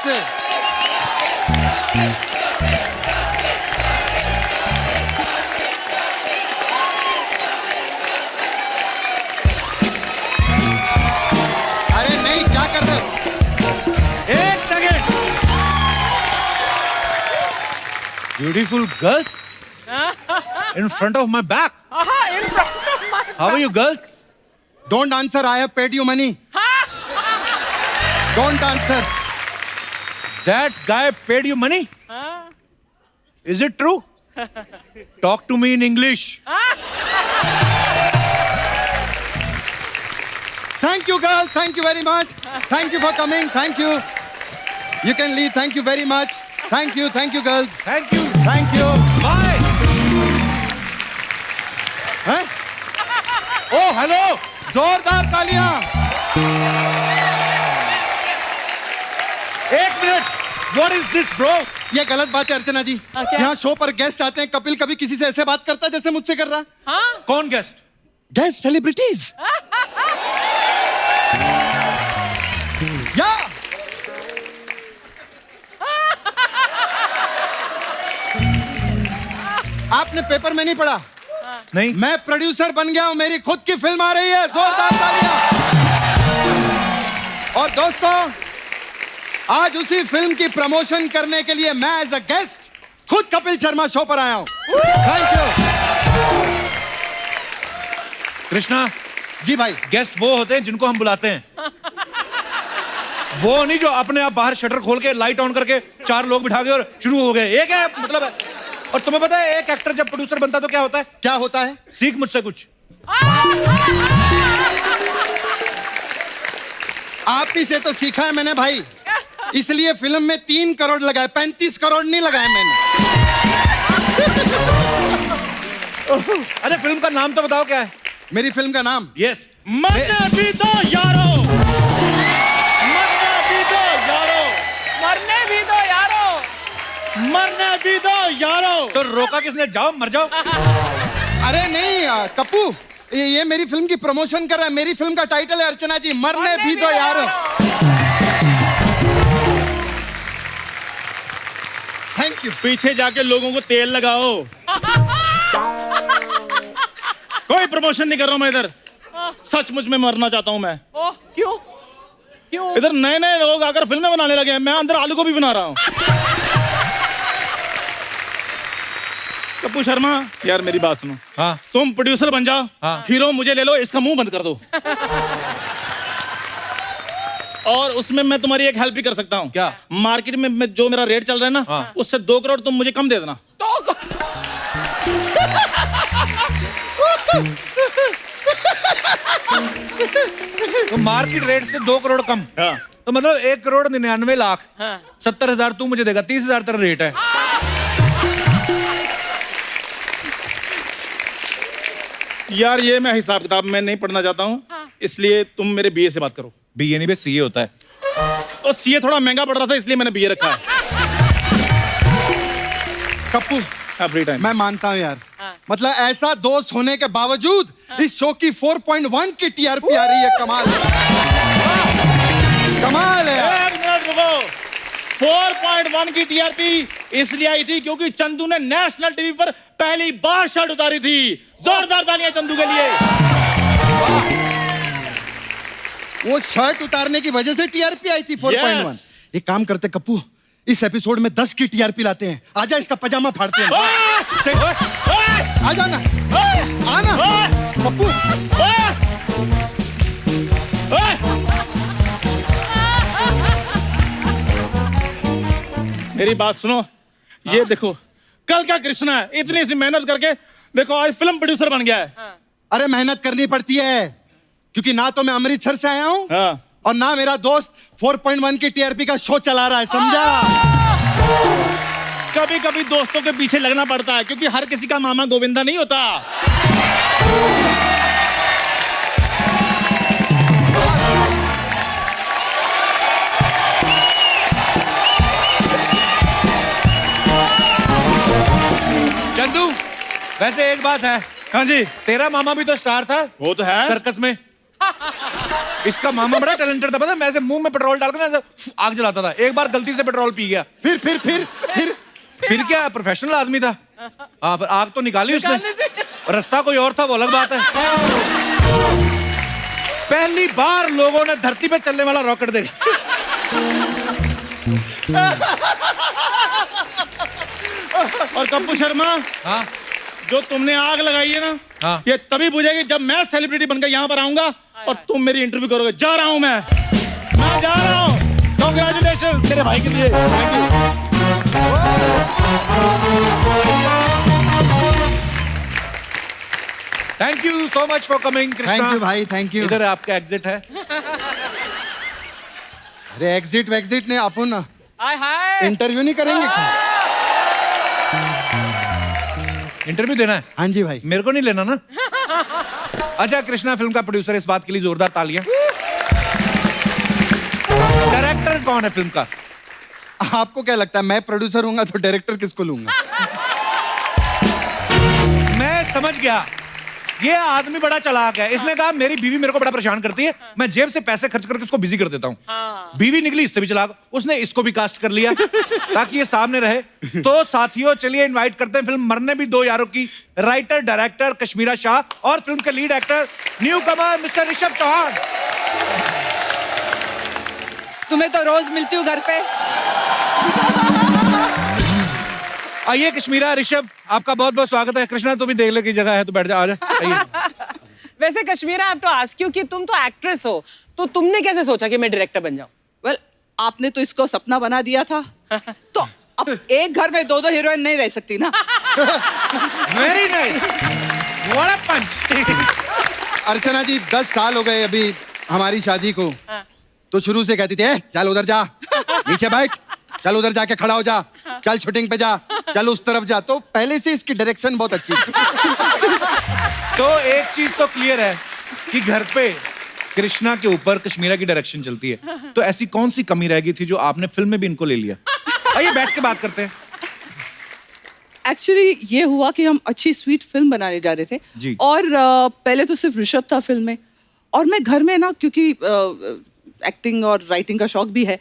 से। अरे नहीं, क्या कर रहे हो? एक second. Beautiful girls in front of my back. In front of my How are you girls? Don't answer. I have paid you money. Don't answer. That guy paid you money? Is it true? Talk to me in English. Thank you, girl. Thank you very much. Thank you for coming. Thank you. You can leave. Thank you very much. Thank you. Thank you, girls. Thank you. Thank you. Bye. हैं? Oh, hello. जोरदार तालियां. एक minute. What is this, bro? ये गलत बात है अर्चना जी. क्या? यहाँ शो पर गेस्ट आते हैं. कपिल कभी किसी से ऐसे बात करता है जैसे मुझसे कर रहा. हाँ? कौन गेस्ट? Guest celebrities. या आपने पेपर में नहीं पढ़ा? नहीं. मैं प्रोड्यूसर बन गया हूं. मेरी खुद की फिल्म आ रही है. जोरदार तालियां. और दोस्तों, आज उसी फिल्म की प्रमोशन करने के लिए मैं एज अ गेस्ट खुद कपिल शर्मा शो पर आया हूं. Thank you. कृष्णा, जी भाई. गेस्ट वो होते हैं जिनको हम बुलाते हैं. वो नहीं जो अपने आप बाहर शटर खोल के लाइट ऑन करके 4 लोग बिठा गए और शुरू हो गए. एक है मतलब है. और तुम्हें पता है एक एक्टर जब प्रोड्यूसर बनता है तो क्या होता है? क्या होता है? सीख मुझसे कुछ. आप ही से तो सीखा है मैंने भाई. इसलिए फिल्म में 3 करोड़ लगाए, 35 करोड़ नहीं लगाए मैंने. अरे फिल्म का नाम तो बताओ क्या है? मेरी फिल्म का नाम? यस. मरने भी दो यारो, मरने भी दो यारो, मरने भी दो यारो. मरने भी दो यारो. तो रोका किसने? जाओ मर जाओ. अरे नहीं कप्पू, ये मेरी फिल्म की प्रमोशन कर रहा है. मेरी फिल्म का टाइटल है अर्चना जी, मरने भी दो यारो. Thank you. पीछे जाके लोगों को तेल लगाओ. कोई प्रमोशन नहीं कर रहा हूं मैं इधर. सचमुच में मरना चाहता हूं मैं. ओह, क्यों? क्यों? इधर नए नए लोग आकर फिल्में बनाने लगे हैं. मैं अंदर आलू को भी बना रहा हूं. कप्पू शर्मा, यार मेरी बात सुनो. हाँ. तुम प्रोड्यूसर बन जाओ. हाँ. हीरो मुझे ले लो, इसका मुंह बंद कर दो. और उसमें मैं तुम्हारी एक हेल्प भी कर सकता हूँ. क्या? मार्केट में जो मेरा रेट चल रहा है ना, हाँ. उससे 2 करोड़ तुम मुझे कम दे देना. तो मार्केट रेट से 2 करोड़ कम. हाँ. तो मतलब 1 करोड़ 99 लाख. हाँ. 70,000 तू मुझे देगा. 30,000 तेरा रेट है. यार ये मैं हिसाब किताब में नहीं पढ़ना चाहता हूँ. इसलिए तुम मेरे बीए से बात करो. बीए नहीं बे सीए होता है. तो सीए थोड़ा महंगा पड़ रहा था इसलिए मैंने बीए रखा है. Kappu, free time. मैं मानता हूँ यार. मतलब ऐसा दोस्त होने के बावजूद इस शो की 4.1 की टीआरपी आ रही है. कमाल है. कमाल है. 1 मिनट रुको. 4.1 की टीआरपी इसलिए आई थी क्योंकि चंदू ने नेशनल टीवी पर पहली बार शर्ट उतारी थी. जोरदार तालियां चंदू के लिए. वो शर्ट उतारने की वजह से टीआरपी आई थी 4.1. Yes. एक काम करते कप्पू, इस एपिसोड में 10 की टीआरपी लाते हैं. आजा, इसका पजामा फाड़ते हैं. आजा ना. आना कप्पू. मेरी बात सुनो. ये देखो कल का कृष्णा है. इतनी सी मेहनत करके देखो आज फिल्म प्रोड्यूसर बन गया है. अरे मेहनत करनी पड़ती है क्योंकि ना तो मैं अमृतसर से आया हूँ हाँ. और ना मेरा दोस्त 4.1 की टीआरपी का शो चला रहा है. समझा? कभी कभी दोस्तों के पीछे लगना पड़ता है क्योंकि हर किसी का मामा गोविंदा नहीं होता. चंदू, वैसे एक बात है. हाँ जी. तेरा मामा भी तो स्टार था. वो तो है. सर्कस में. इसका मामा बड़ा टैलेंटेड था, पता है? मैं ऐसे मुंह में पेट्रोल डाल के ना ऐसे आग जलाता था। एक बार गलती से पेट्रोल पी गया। फिर क्या, प्रोफेशनल आदमी था। हाँ, पर आग तो निकाली उसने। रास्ता कोई और था, वो अलग बात है। पहली बार लोगों ने धरती पे चलने वाला रॉकेट देखा। और कप्पू शर्मा, हाँ, जो तुमने आग लगाई है ना, हाँ। ये तभी बुझेगी जब मैं सेलिब्रिटी बनकर यहाँ पर आऊंगा और तुम मेरी इंटरव्यू करोगे। जा रहा हूँ मैं जा रहा हूँ। कांग्रेचुलेशन मेरे भाई के लिए। Thank you. Thank you so much for coming Krishna. Thank you भाई, थैंक यू। इधर आपका एग्जिट है। अरे एग्जिट वैक्सिट ने अपन हाय हाय। इंटरव्यू नहीं करेंगे क्या? इंटरव्यू देना है? हाँ जी भाई। मेरे को नहीं लेना ना। अच्छा, कृष्णा फिल्म का प्रोड्यूसर, इस बात के लिए जोरदार तालियां। डायरेक्टर कौन है फिल्म का? आपको क्या लगता है, मैं प्रोड्यूसर हूंगा तो डायरेक्टर किसको लूंगा? मैं समझ गया, ये आदमी बड़ा चालाक है। इसने कहा मेरी बीवी मेरे को बड़ा परेशान करती है, मैं जेब से पैसे खर्च करके उसको बिजी कर देता हूँ। हाँ। बीवी निकली इससे भी चालाक, उसने इसको भी कास्ट कर लिया ताकि ये सामने रहे। तो साथियों, चलिए इनवाइट करते हैं फिल्म मरने भी दो यारों की राइटर डायरेक्टर कश्मीरा शाह और फिल्म के लीड एक्टर न्यू कमर मिस्टर ऋषभ चौहान। तुम्हें तो रोज मिलती हूँ घर पे। आइए कश्मीरा, ऋषभ, आपका बहुत बहुत स्वागत है। कृष्णा तो भी देख ले की जगह है तो बैठ जा, आ जा। आइए। वैसे Kashmira, I have to ask you कि तुम तो एक्ट्रेस हो, तो तुमने कैसे सोचा कि मैं डायरेक्टर बन जाऊं? वेल, आपने तो इसको सपना बना दिया था। तो अब एक घर में दो दो हीरोइन नहीं रह सकती ना। वेरी नाइस, व्हाट अ पंच। अर्चना जी 10 साल हो गए अभी हमारी शादी को। तो शुरू से कहती थी, "ए, चल उधर जा, नीचे बैठ, चल उधर जाके खड़ा हो जा, चल शूटिंग पे जा, चल उस तरफ जा।" तो पहले से इसकी डायरेक्शन बहुत अच्छी थी। तो एक चीज तो क्लियर है कि घर पे कृष्णा के ऊपर कश्मीरा की डायरेक्शन चलती है। तो ऐसी कौन सी कमी रह गई थी जो आपने फिल्म में भी इनको ले लिया? आइए बैठ के बात करते हैं। एक्चुअली ये हुआ कि हम अच्छी स्वीट फिल्म बनाने जा रहे थे जी। और पहले तो सिर्फ ऋषभ था फिल्म में, और मैं घर में ना, क्योंकि एक्टिंग और राइटिंग का शौक भी है,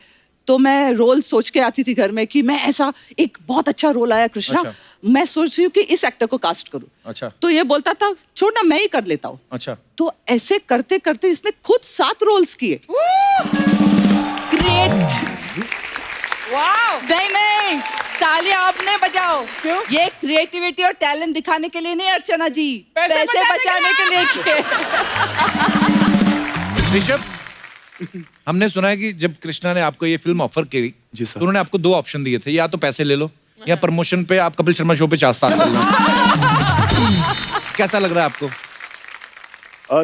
तो मैं रोल सोच के आती थी घर में कि मैं ऐसा एक बहुत अच्छा रोल आया कृष्णा, अच्छा। मैं सोच रही हूँ कि इस एक्टर को कास्ट करूँ। अच्छा। तो ये बोलता था छोड़ ना, मैं ही कर लेता हूँ। अच्छा। तो ऐसे करते करते इसने खुद 7 रोल्स किए। ग्रेट। वाओ। नहीं, तालियां आपने बजाओ। क्यों? ये क्रिएटिविटी और टैलेंट दिखाने के लिए नहीं अर्चना जी, पैसे बचाने के लिए किए। ऋषभ, हमने सुना है कि जब कृष्णा ने आपको ये फिल्म ऑफर की जी सर। तो उन्होंने आपको 2 ऑप्शन दिए थे, या तो पैसे ले लो या प्रमोशन पे आप कपिल शर्मा शो पे 4 साल चलना। कैसा लग रहा है आपको?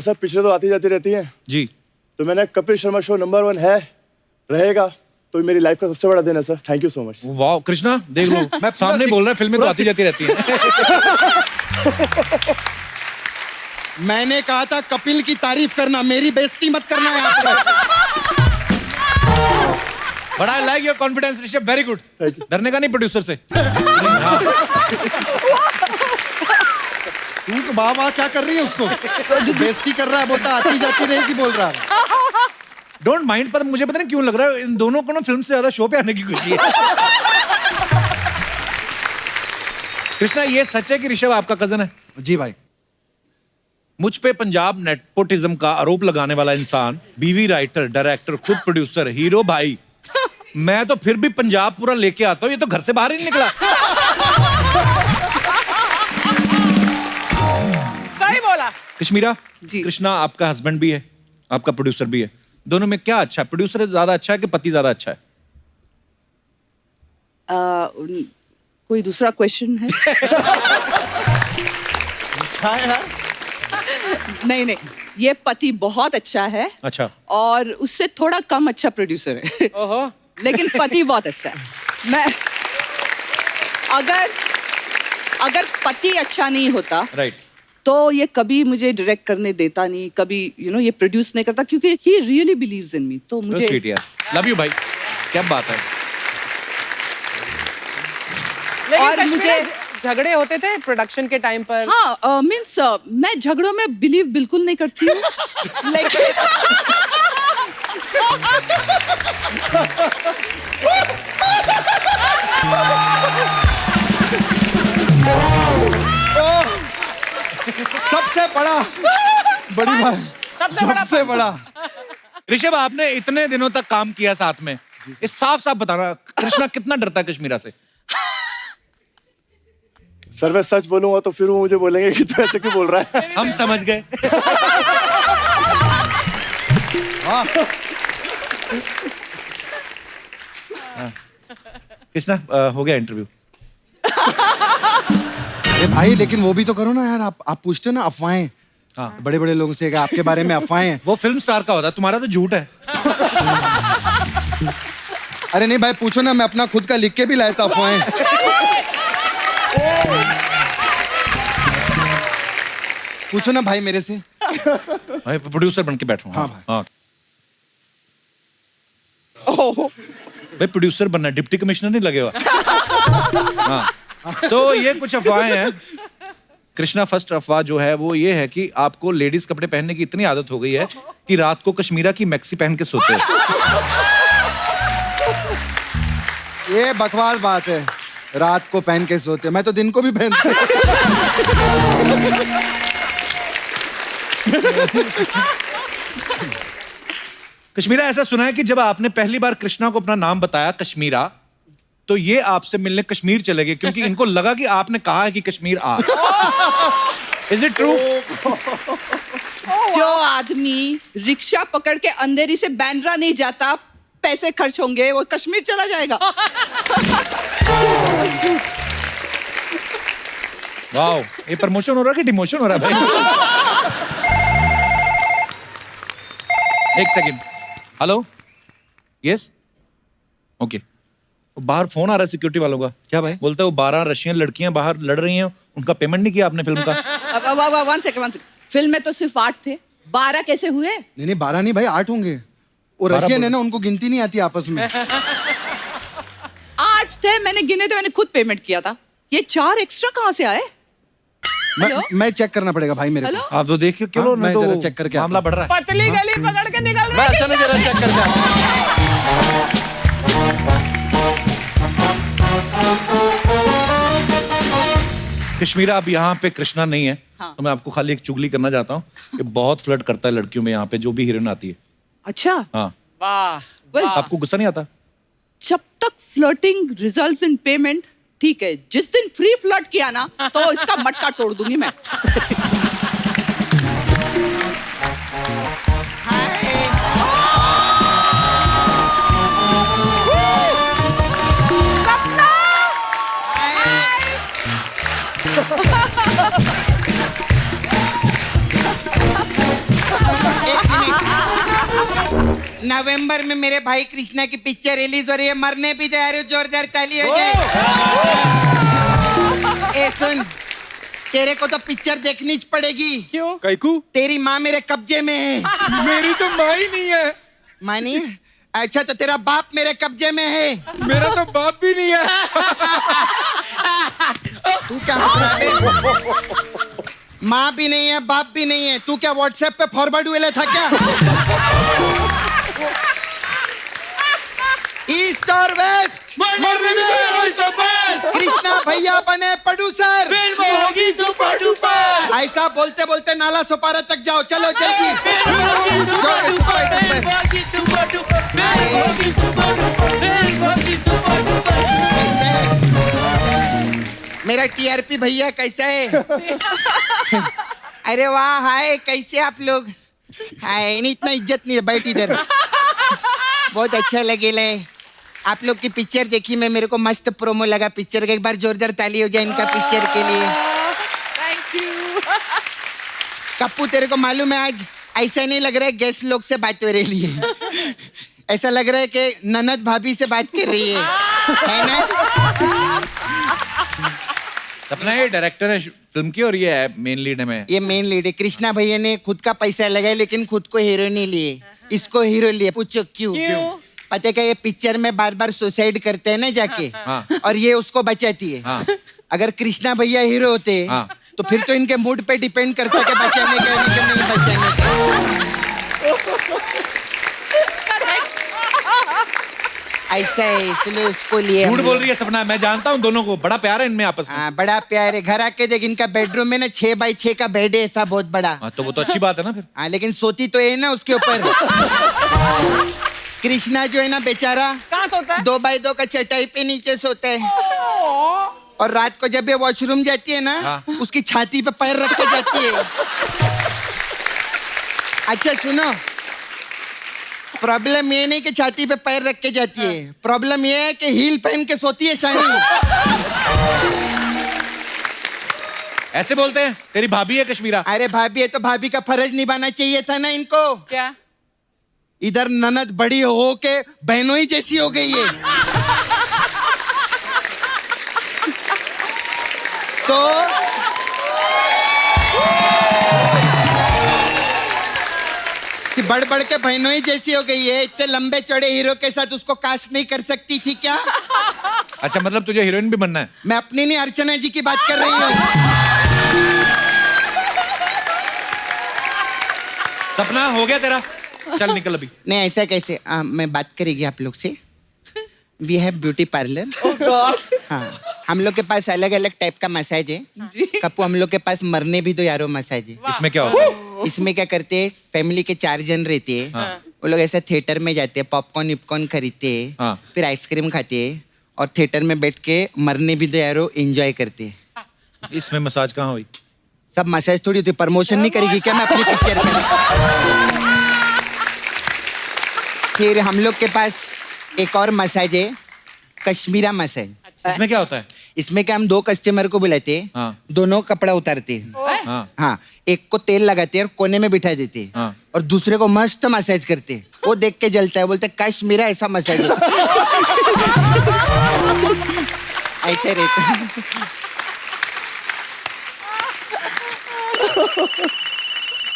सर पिक्चर तो आती जाती रहती है, जी। तो मैंने कपिल शर्मा शो नंबर 1 है, रहेगा, तो मेरी लाइफ का सबसे बड़ा दिन है sir. Thank you so much. वाह कृष्णा, देख लो, मैं सामने बोल रहा है फिल्में तो आती जाती रहती है। मैंने कहा था कपिल की तारीफ करना, मेरी बेइज्जती मत करना यहाँ पर। But I like your confidence Rishabh, very good. डरने का नहीं प्रोड्यूसर से। तू तो वाह क्या कर रही है उसको? बेइज्जती कर रहा है, बोलता आती जाती रहेगी बोल रहा है। डोंट माइंड, पर मुझे पता नहीं क्यों लग रहा है इन दोनों को ना फिल्म से ज्यादा शो पे आने की खुशी है। कृष्णा, ये सच है कि ऋषभ आपका कजन है? जी भाई। मुझ पे पंजाब नेपोटिज्म का आरोप लगाने वाला इंसान, बीवी राइटर, डायरेक्टर, खुद प्रोड्यूसर, हीरो भाई, मैं तो फिर भी पंजाब पूरा लेके आता हूँ, ये तो घर से बाहर ही नहीं निकला। सही बोला। कश्मीरा जी। कृष्णा आपका हस्बैंड भी है, आपका प्रोड्यूसर भी है, दोनों में क्या अच्छा है? प्रोड्यूसर ज्यादा अच्छा है कि पति ज्यादा अच्छा है? कोई दूसरा क्वेश्चन है? नहीं, ये पति बहुत अच्छा है। अच्छा। और उससे थोड़ा कम अच्छा प्रोड्यूसर है। ओहो। लेकिन पति बहुत अच्छा है। मैं अगर पति अच्छा नहीं होता, राइट, तो ये कभी मुझे डायरेक्ट करने देता नहीं, कभी ये प्रोड्यूस नहीं करता, क्योंकि ही रियली बिलीव्स इन मी। तो मुझे लव यू भाई, क्या बात है। लेकिन और कश्मीरा, मुझे- झगड़े होते थे प्रोडक्शन के टाइम पर? हाँ, मीन्स मैं झगड़ों में बिलीव बिल्कुल नहीं करती हूँ। लेकिन सबसे बड़ा बड़ी बात, सबसे बड़ा। ऋषभ, आपने इतने दिनों तक काम किया साथ में, इस साफ साफ बताना कृष्णा कितना डरता है कश्मीरा से? सर मैं सच बोलूंगा तो फिर वो मुझे बोलेंगे कि तू ऐसे क्यों बोल रहा है। हम समझ गए। कृष्णा, हो गया इंटरव्यू। अरे भाई लेकिन वो भी तो करो ना यार, आप पूछते हो ना अफवाहें। हाँ। बड़े बड़े लोगों से कि आपके बारे में अफवाहें हैं। वो फिल्म स्टार का होता है, तुम्हारा तो झूठ है। अरे नहीं भाई पूछो ना, मैं अपना खुद का लिख के भी लाया था अफवाहें। पूछो ना भाई मेरे से। भाई प्रोड्यूसर बन के बैठो। हाँ भाई। हाँ। भाई प्रोड्यूसर बनना, डिप्टी कमिश्नर नहीं लगेगा। हाँ। तो ये कुछ अफवाहें हैं। कृष्णा, फर्स्ट अफवाह जो है वो ये है कि आपको लेडीज कपड़े पहनने की इतनी आदत हो गई है कि रात को कश्मीरा की मैक्सी पहन के सोते हो। ये बकवास बात है, रात को पहन के सोते, मैं तो दिन को भी पहनता हूं। कश्मीरा, ऐसा सुना है कि जब आपने पहली बार कृष्णा को अपना नाम बताया कश्मीरा, तो ये आपसे मिलने कश्मीर चले गए क्योंकि इनको लगा कि आपने कहा है कि कश्मीर आ। Is it true? जो आदमी रिक्शा पकड़ के अंधेरी से बैंड्रा नहीं जाता, पैसे खर्च होंगे, वो कश्मीर चला जाएगा। वाओ, ये प्रमोशन हो रहा है कि डिमोशन हो रहा है भाई? एक सेकंड। Hello, yes, okay. बाहर फोन आ रहा है सिक्योरिटी वालों का। क्या भाई? बोलते हैं वो 12 रशियन लड़कियां बाहर लड़ रही हैं, उनका पेमेंट नहीं किया आपने फिल्म का। One second. फिल्म में तो सिर्फ 8 थे, 12 कैसे हुए? नहीं 12 नहीं भाई 8 होंगे। वो 12 रशियन है ना, उनको गिनती नहीं आती आपस में। 8 थे, मैंने गिने थे, मैंने खुद पेमेंट किया था। ये 4 एक्स्ट्रा कहाँ से आए? हेलो? मैं चेक करना पड़ेगा भाई मेरे हेलो? को। आप तो देखिए हाँ, मैं तो जरा चेक करके मामला आता बढ़ रहा है। पतली गली पकड़ के निकल मैं रही। अच्छा नहीं, जरा चेक करके आता हूं। कश्मीरा, अब यहाँ पे कृष्णा नहीं है। हाँ। तो मैं आपको खाली एक चुगली करना चाहता हूँ कि बहुत फ्लर्ट करता है लड़कियों में यहाँ पे, जो भी हीरोइन आती है। अच्छा, हाँ। वाह well, आपको गुस्सा नहीं आता? जब तक फ्लर्टिंग रिजल्ट्स इन पेमेंट ठीक है, जिस दिन फ्री फ्लर्ट किया ना तो इसका मटका तोड़ दूंगी मैं। नवंबर में मेरे भाई कृष्णा की पिक्चर रिलीज हो रही है, मरने भी तैयार हो, जोरदार ताली हो जाए। ए सुन, तेरे को तो पिक्चर देखनी पड़ेगी। क्यों? कैकू? तेरी माँ मेरे कब्जे में है। मेरी तो माँ ही नहीं है। माँ नहीं है? अच्छा तो तेरा बाप मेरे कब्जे में है। मेरा तो बाप भी नहीं है। तू क्या हंस रहा है? माँ भी नहीं है, बाप भी नहीं है, तू क्या व्हाट्सएप पे फॉरवर्ड हुए था क्या? ईस्ट और वेस्ट कृष्णा भैया बने प्रोड्यूसर, ऐसा बोलते बोलते नाला सुपारा तक जाओ, चलो जल्दी। मेरा टीआरपी भैया कैसा है? अरे वाह, हाय, कैसे आप लोग? हाय, नहीं इतना इज्जत नहीं है, बैठ इधर। बहुत अच्छा लगेला है। आप लोग की पिक्चर देखी मैं, मेरे को मस्त प्रोमो लगा पिक्चर का। एक बार जोरदार ताली हो जाए इनका पिक्चर के लिए। Thank you. कप्पू, तेरे को मालूम है आज ऐसा नहीं लग रहा है गेस्ट लोग से बात हो रही है, ऐसा लग रहा है कि ननद भाभी से बात कर रही है ना? अपना ये डायरेक्टर है फिल्म की और ये है मेन लीड है। मैं ये मेन लीड है। कृष्णा भैया ने खुद का पैसा लगाया लेकिन खुद को हीरो नहीं लिए, इसको हीरो लिए। पूछो क्यों? पता है, ये पिक्चर में बार बार सुसाइड करते हैं ना जाके, हाँ। और ये उसको बचाती है। हाँ। अगर कृष्णा भैया हीरो होते हाँ। तो फिर तो इनके मूड पे डिपेंड करता है कि बचाने का नहीं बचाने का। ऐसा है इसलिए उसको लिए हम झूठ बोल लोग। रही है सपना, मैं जानता हूँ दोनों को, बड़ा प्यार है इनमें आपस में। हाँ बड़ा प्यार है। घर आके देख, इनका बेडरूम में ना 6x6 का बेड है, ऐसा बहुत बड़ा। हाँ, तो वो तो अच्छी बात है ना फिर। हाँ लेकिन सोती तो है ना उसके ऊपर। कृष्णा जो है ना बेचारा कहाँ सोता है? 2x2 का चटाई पे नीचे सोता है। और रात को जब ये वॉशरूम जाती है ना, हाँ। उसकी छाती पे पैर रख के जाती है। अच्छा सुनो, प्रॉब्लम ये नहीं कि छाती पे पैर रख के जाती है, प्रॉब्लम ये है कि हील पहन के सोती है शानी। ऐसे बोलते हैं, तेरी भाभी है कश्मीरा। अरे भाभी है तो भाभी का फर्ज निभाना चाहिए था ना इनको। क्या? इधर ननद बड़ी हो के बहनों ही जैसी हो गई है। तो बढ़ बढ़ के बहनों ही जैसी हो गई है। इतने लंबे चौड़े हीरो के साथ उसको कास्ट नहीं कर सकती थी क्या? अच्छा, मतलब तुझे हीरोइन भी बनना है? मैं अपनी नहीं, अर्चना जी की बात कर रही हूँ। सपना हो गया तेरा, चल निकल अभी। नहीं ऐसा कैसे, मैं बात करेगी आप लोग से। We have beauty parlour. हाँ, हम लोग के पास अलग अलग टाइप का मसाज है। कप्पू, हम लोग के पास मरने भी दो यारो मसाज है। इसमें क्या होता है? इसमें क्या करते हैं, फैमिली के 4 जन रहते हैं। हाँ। वो लोग ऐसा थिएटर में जाते हैं, पॉपकॉर्न विपकॉर्न खरीदते हैं, हाँ। फिर आइसक्रीम खाते हैं और थिएटर में बैठ के मरने भी दो यारो एंजॉय करते हैं। इसमें मसाज कहाँ हुई? सब मसाज थोड़ी होती, प्रमोशन नहीं करेगी क्या मैं अपनी पिक्चर का? फिर हम लोग के पास एक और मसाज है, कश्मीरा मसाज। इसमें क्या होता है? इसमें क्या, हम 2 कस्टमर को बुलाते हैं, हाँ। दोनों कपड़ा उतारते हैं। हाँ। हाँ, एक को तेल लगाते हैं और कोने में बिठा देते हैं। हाँ। और दूसरे को मस्त मसाज करते हैं। वो देख के जलता है, बोलते काश मेरा ऐसा मसाज हो। ऐसे रहता है।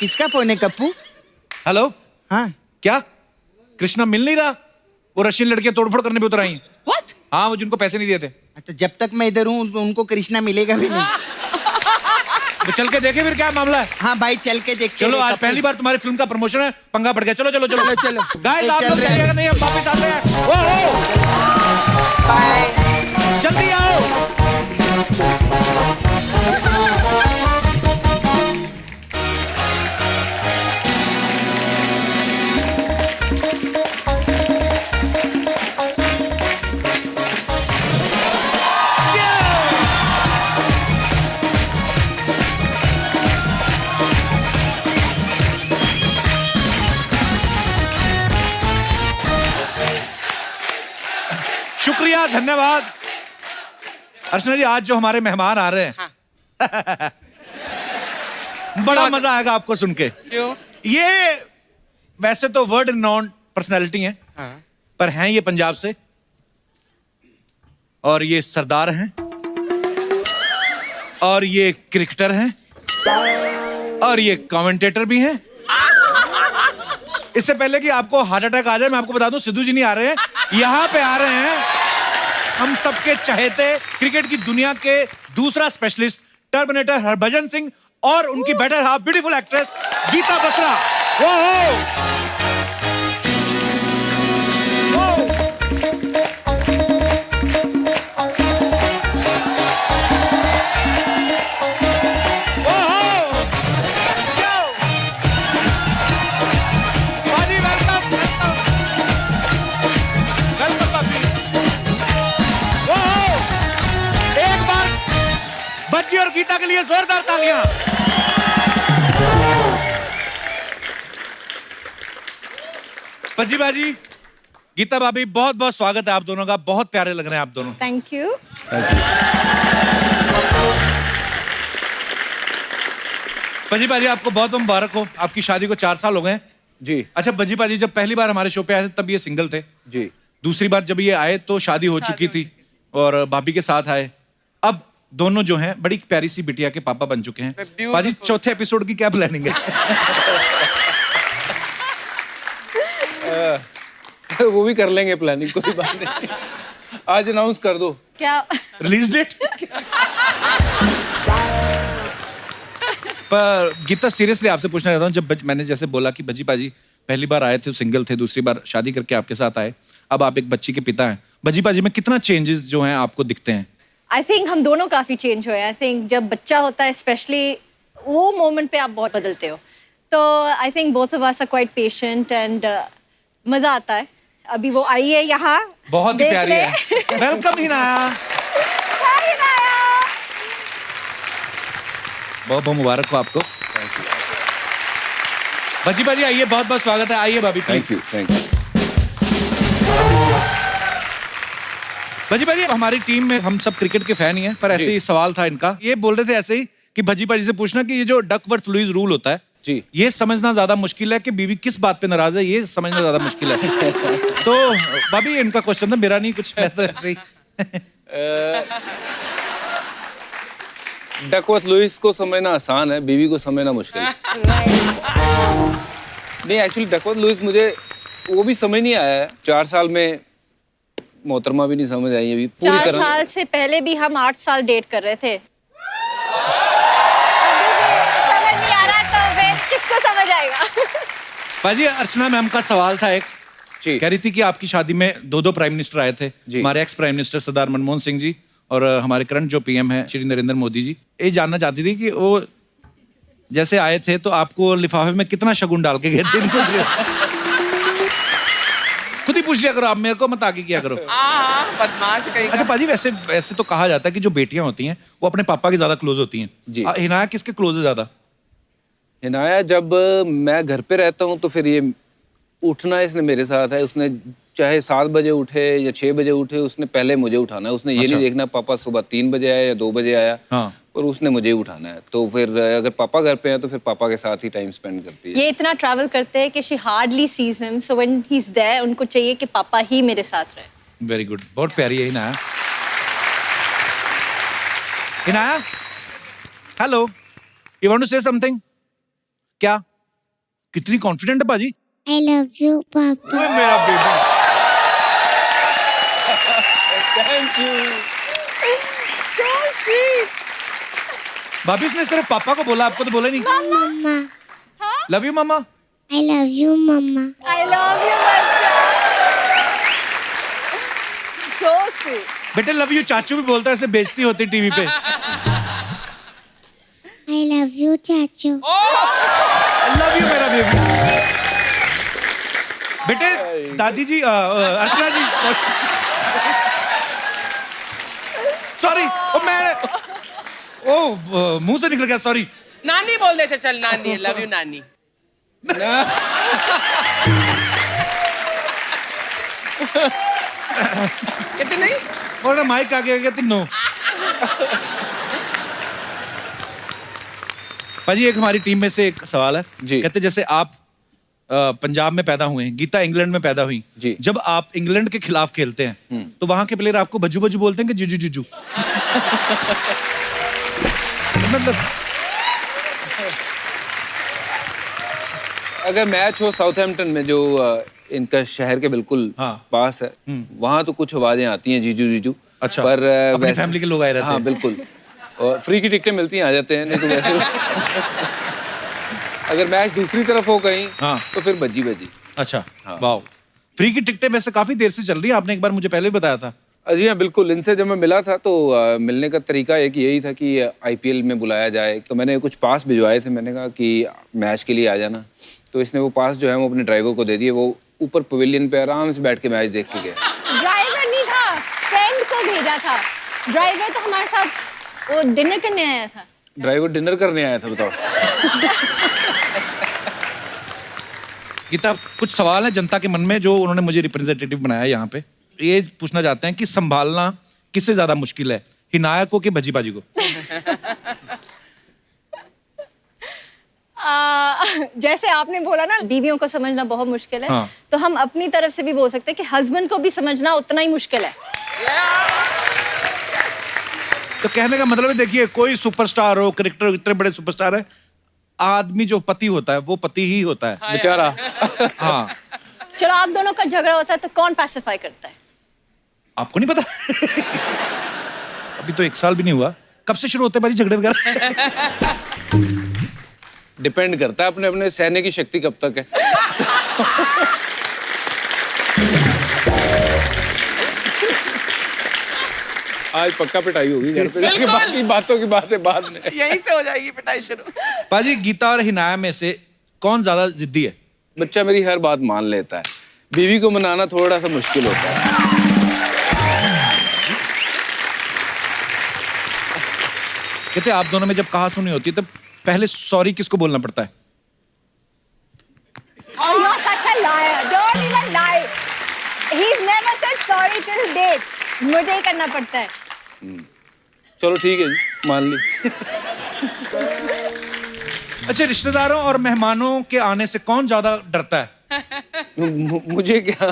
किसका फोन है कप्पू? हेलो, हाँ क्या कृष्णा मिल नहीं रहा? वो रशियन लड़कियां तोड़फोड़ करने पे उतर आई हैं। What? हाँ, वो जिनको पैसे नहीं दिए थे। तो जब तक मैं इधर हूँ उनको कृष्णा मिलेगा भी नहीं। तो चल के देखे फिर क्या मामला है। हाँ भाई चल के देखते चलो, हैं आज कप्पू। पहली बार तुम्हारी फिल्म का प्रमोशन है, पंगा पड़ गया। चलो चलो चलो चलो, चलो। गाइस, ये आप चल लोग रहा है। जाइएगा नहीं, हम वापस आते हैं। ओ, बाय। जल्दी आओ। शुक्रिया, धन्यवाद। अर्चना जी, आज जो हमारे मेहमान आ रहे हैं, बड़ा मजा आएगा आपको सुन के। क्यों? ये वैसे तो वर्ल्ड रिनाउंड पर्सनैलिटी हैं, पर हैं ये पंजाब से, और ये सरदार हैं, और ये क्रिकेटर हैं, और ये कमेंटेटर भी हैं। इससे पहले कि आपको हार्ट अटैक आ जाए, मैं आपको बता दूं, सिद्धू जी नहीं आ रहे हैं, यहां पे आ रहे हैं हम सबके चहेते क्रिकेट की दुनिया के दूसरा स्पेशलिस्ट टर्मिनेटर हरभजन सिंह और उनकी better half beautiful actress Geeta Basra. वो बच्ची और गीता के लिए जोरदार तालियां। पजी बाजी, गीता भाभी, बहुत बहुत स्वागत है आप दोनों का, बहुत प्यारे लग रहे हैं आप दोनों। Thank you. पजी बाजी, आपको बहुत बहुत मुबारक हो, आपकी शादी को 4 साल हो गए। जी अच्छा पजी बाजी, जब पहली बार हमारे शो पे आए थे तब ये सिंगल थे, जी दूसरी बार जब ये आए तो शादी हो चुकी थी और भाभी के साथ आए। अब दोनों जो हैं बड़ी प्यारी सी बिटिया के पापा बन चुके हैं। Beautiful. बाजी, चौथे एपिसोड की क्या प्लानिंग है? वो भी कर लेंगे प्लानिंग, कोई बात नहीं। आज अनाउंस कर दो। क्या? Release date? पर गीता, सीरियसली आपसे पूछना चाहता हूँ, जब मैंने जैसे बोला कि बजी पाजी पहली बार आए थे सिंगल थे, दूसरी बार शादी करके आपके साथ आए, अब आप एक बच्ची के पिता हैं। भजी बाजी में कितना चेंजेस जो हैं आपको दिखते हैं? आई थिंक हम दोनों काफ़ी चेंज हुए हैं। आई थिंक जब बच्चा होता है स्पेशली वो मोमेंट पे आप बहुत बदलते हो। तो I think both of us are quite patient and मज़ा आता है। अभी वो आई है यहाँ, बहुत ही देख प्यारी ले। है। वेलकम हिनाया। हाय हिनाया। बहुत बहुत मुबारक हो आपको। भजी बाजी आइए, बहुत बहुत स्वागत है। आइए भाभी, thank you, thank you. Bhaji भाजी हमारी टीम में हम सब क्रिकेट के फैन ही हैं, पर ऐसे ही सवाल था इनका। ये बोल रहे थे ऐसे ही कि भजी भाजी से पूछना कि ये जो डकवर्थ लुईस रूल होता है जी, ये समझना ज्यादा मुश्किल है कि बीवी किस बात पे नाराज है, ये समझना ज्यादा मुश्किल है। तो भाभी इनका क्वेश्चन था, मेरा नहीं कुछ, मैं तो ऐसे ही। डकवर्थ लुईस को समझना आसान है, बीवी को समझना मुश्किल है। नहीं, एक्चुअली डकवर्थ लुईस मुझे वो भी समझ नहीं आया है। 4 साल में मोहतरमा भी नहीं समझ आई अभी पूरी 4 तरह। साल से पहले भी हम 8 साल डेट कर रहे थे। समझ नहीं आ रहा तो फिर किसको समझ आएगा? भाजी अर्चना मैम का सवाल था एक, जी, कह रही थी कि आपकी शादी में 2 प्राइम मिनिस्टर आए थे, जी। हमारे एक्स प्राइम मिनिस्टर सरदार मनमोहन सिंह जी और हमारे करंट जो पीएम है श्री नरेंद्र मोदी जी। ये जानना चाहती थी कि वो जैसे आए थे तो आपको लिफाफे में कितना शगुन डाल के गए थे इनको? खुद ही पूछ लिया करो, आप मेरे को मत आगे किया करो। बदमाश कहीं अच्छा पाजी, वैसे वैसे तो कहा जाता है कि जो बेटियां होती हैं वो अपने पापा की ज्यादा क्लोज होती जी। हैं। हिनाया किसके क्लोज है ज्यादा? हिनाया जब मैं घर पे रहता हूँ तो फिर ये उठना इसने मेरे साथ है। उसने चाहे 7 बजे उठे या 6 बजे उठे, उसने पहले मुझे उठाना है। उसने ये अच्छा। नहीं देखना पापा सुबह 3 बजे आया या 2 बजे आया, हाँ। और उसने मुझे ही उठाना है। तो फिर अगर पापा घर पे हैं तो फिर पापा के साथ ही टाइम स्पेंड करती है। ये इतना ट्रैवल करते हैं कि she hardly sees him, so when he is there उनको चाहिए कि पापा ही मेरे साथ रहे। वेरी गुड, बहुत प्यारी है Hinaya. Hinaya, hello, you want to say something? क्या? कितनी कॉन्फिडेंट है बाजी। I love you, Papa. ओए मेरा बेटा। Thank you. So sweet. भाभी उसने सिर्फ पापा को बोला, आपको तो बोला ही नहीं। Mama. Love you mama. I love you, Mama. I love you, बच्चा। So sweet. बेटे लव यू चाचू भी बोलता है, ऐसे बेइज्जती होती टीवी पे। I love you, Chachu. Love you मेरा बेबी। बेटे दादी जी, अर्चना जी, सॉरी, मुंह से निकल गया, सॉरी। नानी बोल देते, चल नानी, लव यू नानी। कहते नहीं? और माइक आगे गया तीनों। भाजी एक हमारी टीम में से एक सवाल है जी। कहते जैसे आप पंजाब में पैदा हुए हैं, गीता इंग्लैंड में पैदा हुई जी। जब आप इंग्लैंड के खिलाफ खेलते हैं तो वहां के प्लेयर आपको बज्जू बज्जू बोलते हैं कि जुजू जुजू? मतलब अगर मैच हो साउथहैम्पटन में जो इनका शहर के बिल्कुल हाँ। पास है, वहाँ तो कुछ आवाजें आती हैं जीजू जीजू। अच्छा, पर अपनी वैसे फैमिली के लोग आए रहते हाँ हैं। बिल्कुल, और फ्री की टिकटें मिलती हैं, आ जाते हैं, नहीं तो वैसे अगर मैच दूसरी तरफ हो कहीं हाँ। तो फिर बज्जी बज्जी। अच्छा, हाँ। वाह। फ्री की टिकटें वैसे काफी देर से चल रही है, आपने एक बार मुझे पहले भी बताया था। जी हाँ बिल्कुल, इनसे जब मैं मिला था तो मिलने का तरीका एक यही था कि आईपीएल में बुलाया जाए। तो मैंने कुछ पास भिजवाए थे, मैंने कहा कि मैच के लिए आ जाना। तो इसने वो पास जो है वो अपने ड्राइवर को दे दिए, वो ऊपर पवेलियन पे आराम से बैठ के मैच देख के गए। ड्राइवर नहीं था, फ्रेंड को भेजा था। ड्राइवर तो हमारे साथ वो डिनर करने आया था। ड्राइवर डिनर करने आया था, बताओ। गीता, कुछ सवाल है जनता के मन में जो उन्होंने मुझे रिप्रेजेंटेटिव बनाया यहाँ पे। ये पूछना चाहते हैं कि संभालना किससे ज्यादा मुश्किल है, हिनाया को कि भजी बाजी को? जैसे आपने बोला ना बीवियों को समझना बहुत मुश्किल है, हाँ। तो हम अपनी तरफ से भी बोल सकते हैं कि हस्बैंड को भी समझना उतना ही मुश्किल है। तो कहने का मतलब है, देखिए कोई सुपरस्टार हो, क्रिकेटर इतने बड़े सुपरस्टार है, आदमी जो पति होता है वो पति ही होता है बेचारा। हाँ, चलो आप दोनों का झगड़ा होता है तो कौन पैसिफाई करता है? आपको नहीं पता? अभी तो 1 साल भी नहीं हुआ, कब से शुरू होते हैं भाई झगड़े वगैरह? डिपेंड करता है अपने अपने सहने की शक्ति कब तक है। आज पक्का पिटाई होगी घर पे जाके, बाकी बातों की बातें बाद में। यहीं से हो जाएगी पिटाई शुरू। पाजी, गीता और हिनाया में से कौन ज्यादा जिद्दी है? बच्चा मेरी हर बात मान लेता है, बीवी को मनाना थोड़ा सा मुश्किल होता है। कहते आप दोनों में जब कहा सुनी होती है तब पहले सॉरी किसको बोलना पड़ता है? Oh, you're such a liar. Don't even lie. He's never said sorry till date. मुझे ही करना पड़ता है। चलो ठीक है जी, मान ली। अच्छा, रिश्तेदारों और मेहमानों के आने से कौन ज्यादा डरता है? मुझे क्या?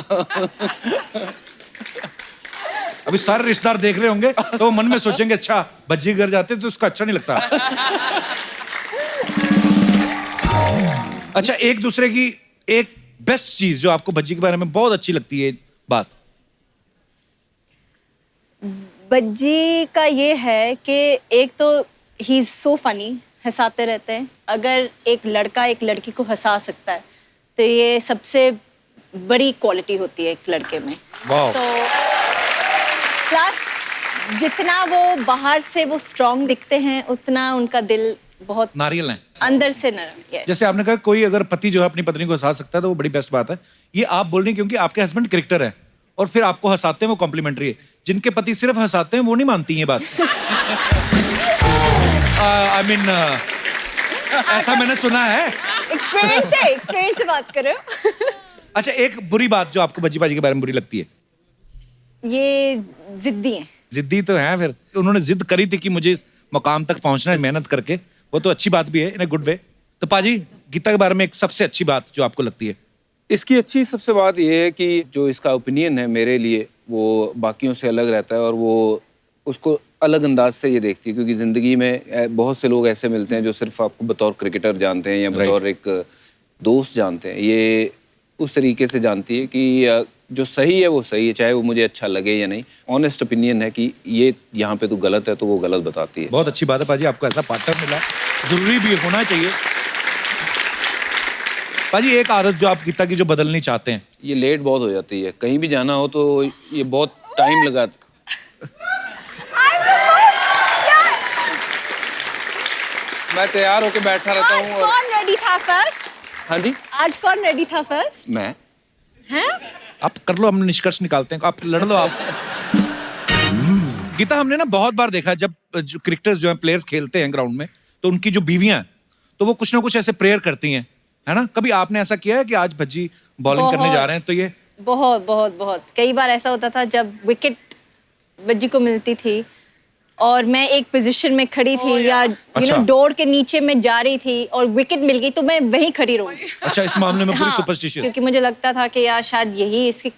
अभी सारे रिश्तेदार देख रहे होंगे तो वो मन में सोचेंगे, अच्छा भज्जी घर जाते तो उसको अच्छा नहीं लगता। अच्छा, एक दूसरे की एक बेस्ट चीज जो आपको भज्जी के बारे में बहुत अच्छी लगती है बात? बज्जी का ये है कि एक तो ही इज सो फनी, हंसाते रहते हैं। अगर एक लड़का एक लड़की को हंसा सकता है तो ये सबसे बड़ी क्वालिटी होती है एक लड़के में। वाह। So, प्लस जितना वो बाहर से वो स्ट्रांग दिखते हैं उतना उनका दिल बहुत नारियल है अंदर से नरम। Yes. जैसे आपने कहा कोई अगर पति जो है अपनी पत्नी को हंसा सकता है तो वो बड़ी बेस्ट बात है। ये आप बोल रही हैं क्योंकि आपके हस्बैंड क्रिकेटर है और फिर आपको हंसाते हैं, वो कॉम्प्लीमेंट्री है। जिनके पति सिर्फ हंसाते हैं वो नहीं मानती ये बात। आई मीन ऐसा मैंने सुना है। एक्सपीरियंस से बात कर रहे हो। अच्छा, एक बुरी बात जो आपको भज्जी भाजी के बारे में बुरी लगती है? ये जिद्दी हैं। जिद्दी तो है, फिर उन्होंने जिद करी थी कि मुझे इस मुकाम तक पहुंचना है मेहनत करके, वो तो अच्छी बात भी है इन अ गुड वे। तो पाजी, गीता के बारे में एक सबसे अच्छी बात जो आपको लगती है? इसकी अच्छी सबसे बात यह है कि जो इसका ओपिनियन है मेरे लिए वो बाकियों से अलग रहता है और वो उसको अलग अंदाज से ये देखती है, क्योंकि ज़िंदगी में बहुत से लोग ऐसे मिलते हैं जो सिर्फ आपको बतौर क्रिकेटर जानते हैं या बतौर एक दोस्त जानते हैं। ये उस तरीके से जानती है कि जो सही है वो सही है, चाहे वो मुझे अच्छा लगे या नहीं। ऑनेस्ट ओपिनियन है कि ये यहाँ पे तो गलत है तो वो गलत बताती है। बहुत अच्छी बात है पाजी, आपको ऐसा पार्टनर मिला, जरूरी भी होना चाहिए। पाजी, एक आदत जो आप गीता की जो बदलनी चाहते हैं? ये लेट बहुत हो जाती है, कहीं भी जाना हो तो ये बहुत टाइम लगाता। मैं तैयार होके बैठा रहता हूँ। कौन रेडी था फर्स्ट? हाँ जी, आज कौन रेडी था फर्स्ट? मैं। हैं? आप कर लो, हम निष्कर्ष निकालते हैं, आप लड़ लो आप। गीता, हमने ना बहुत बार देखा जब जो क्रिकेटर्स जो हैं, प्लेयर्स खेलते हैं ग्राउंड में, तो उनकी जो बीवियां तो वो कुछ ना कुछ ऐसे प्रेयर करती हैं, है ना? कभी आपने ऐसा किया है कि आज भज्जी बॉलिंग करने जा रहे हैं तो ये? बहुत बहुत बहुत कई बार ऐसा होता था जब विकेट बज्जी को मिलती थी और मैं एक पोजीशन में खड़ी थी या यू नो डोर के नीचे में जा रही थी और विकेट मिल गई तो मैं वहीं खड़ी रहूंगी। अच्छा, इस मामले में पूरी हाँ, सुपरस्टिशियस। क्योंकि मुझे लगता था कि यार शायद यही इसके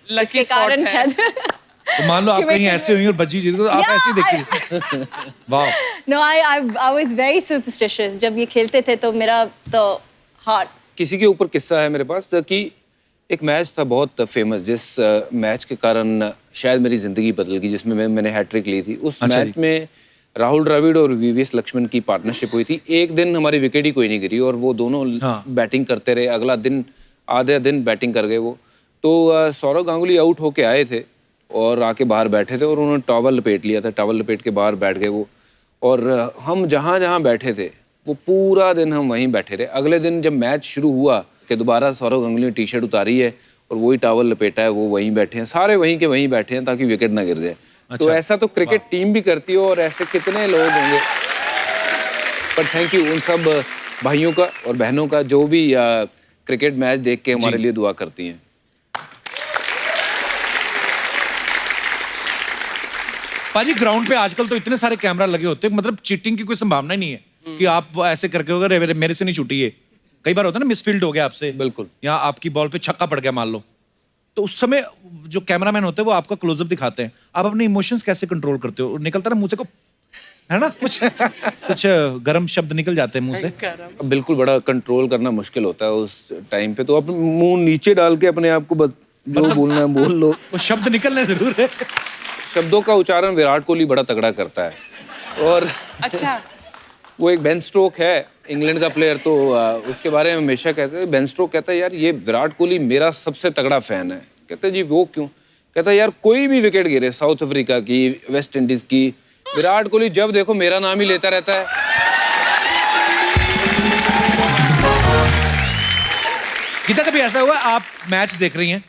कारण शायद। तो मान लो आप कहीं ऐसे हुई और भज्जी जीत गई तो आप ऐसे ही देखिए। वाह। No, I was very superstitious जब ये खेलते थे तो मेरा तो हार्ट। किसी के ऊपर किस्सा है मेरे पास कि एक मैच था बहुत फेमस, जिस मैच के कारण शायद मेरी जिंदगी बदल गई, जिसमें मैंने हैट्रिक ली थी। उस मैच में राहुल द्रविड़ और वीवीएस लक्ष्मण की पार्टनरशिप हुई थी। एक दिन हमारी विकेट ही कोई नहीं गिरी और वो दोनों बैटिंग करते रहे। अगला दिन आधे दिन बैटिंग कर गए वो। तो सौरव गांगुली आउट होके आए थे और आके बाहर बैठे थे और उन्होंने टॉवल लपेट लिया था। टॉवल लपेट के बाहर बैठ गए वो, और हम जहाँ जहाँ बैठे थे वो पूरा दिन हम वहीं बैठे रहे। अगले दिन जब मैच शुरू हुआ कि दोबारा सौरव गांगुली ने टी शर्ट उतारी है और वही टॉवल लपेटा है, वो वहीं बैठे हैं, सारे वहीं के वहीं बैठे हैं ताकि विकेट ना गिर जाए। अच्छा। तो ऐसा तो क्रिकेट टीम भी करती है और ऐसे कितने लोग होंगे। पर थैंक यू उन सब भाइयों का और बहनों का जो भी क्रिकेट मैच देख के हमारे लिए दुआ करती हैं। पाजी, ग्राउंड पे आजकल तो इतने सारे कैमरा लगे होते हैं, मतलब चीटिंग की कोई संभावना ही नहीं है कि आप ऐसे करके होगा मेरे से नहीं छूटी है। कई बार होता है ना, मिसफील्ड हो गया आपसे, बिल्कुल, या आपकी बॉल पे छक्का पड़ गया मान लो, तो उस समय जो कैमरामैन होते हैं वो आपका क्लोजअप दिखाते हैं। आप अपने इमोशंस कैसे कंट्रोल करते हो? निकलता ना मुंह से को, है ना, कुछ गर्म शब्द निकल जाते हैं मुंह से। बिल्कुल, बड़ा कंट्रोल करना मुश्किल होता है उस टाइम पे। तो आप मुंह नीचे डाल के अपने आप को जो बोलना है बोल लो। वो शब्द निकलने जरूर है। शब्दों का उच्चारण विराट कोहली बड़ा तगड़ा करता है। और अच्छा, वो एक बेन स्ट्रोक है इंग्लैंड का प्लेयर, तो उसके बारे में हमेशा कहते हैं, बेन स्ट्रोक कहता है यार ये विराट कोहली मेरा सबसे तगड़ा फैन है। कहते हैं जी वो क्यों? कहता है यार कोई भी विकेट गिरे, साउथ अफ्रीका की, वेस्ट इंडीज की, विराट कोहली जब देखो मेरा नाम ही लेता रहता है। गीता कभी ऐसा हुआ आप मैच देख रही हैं,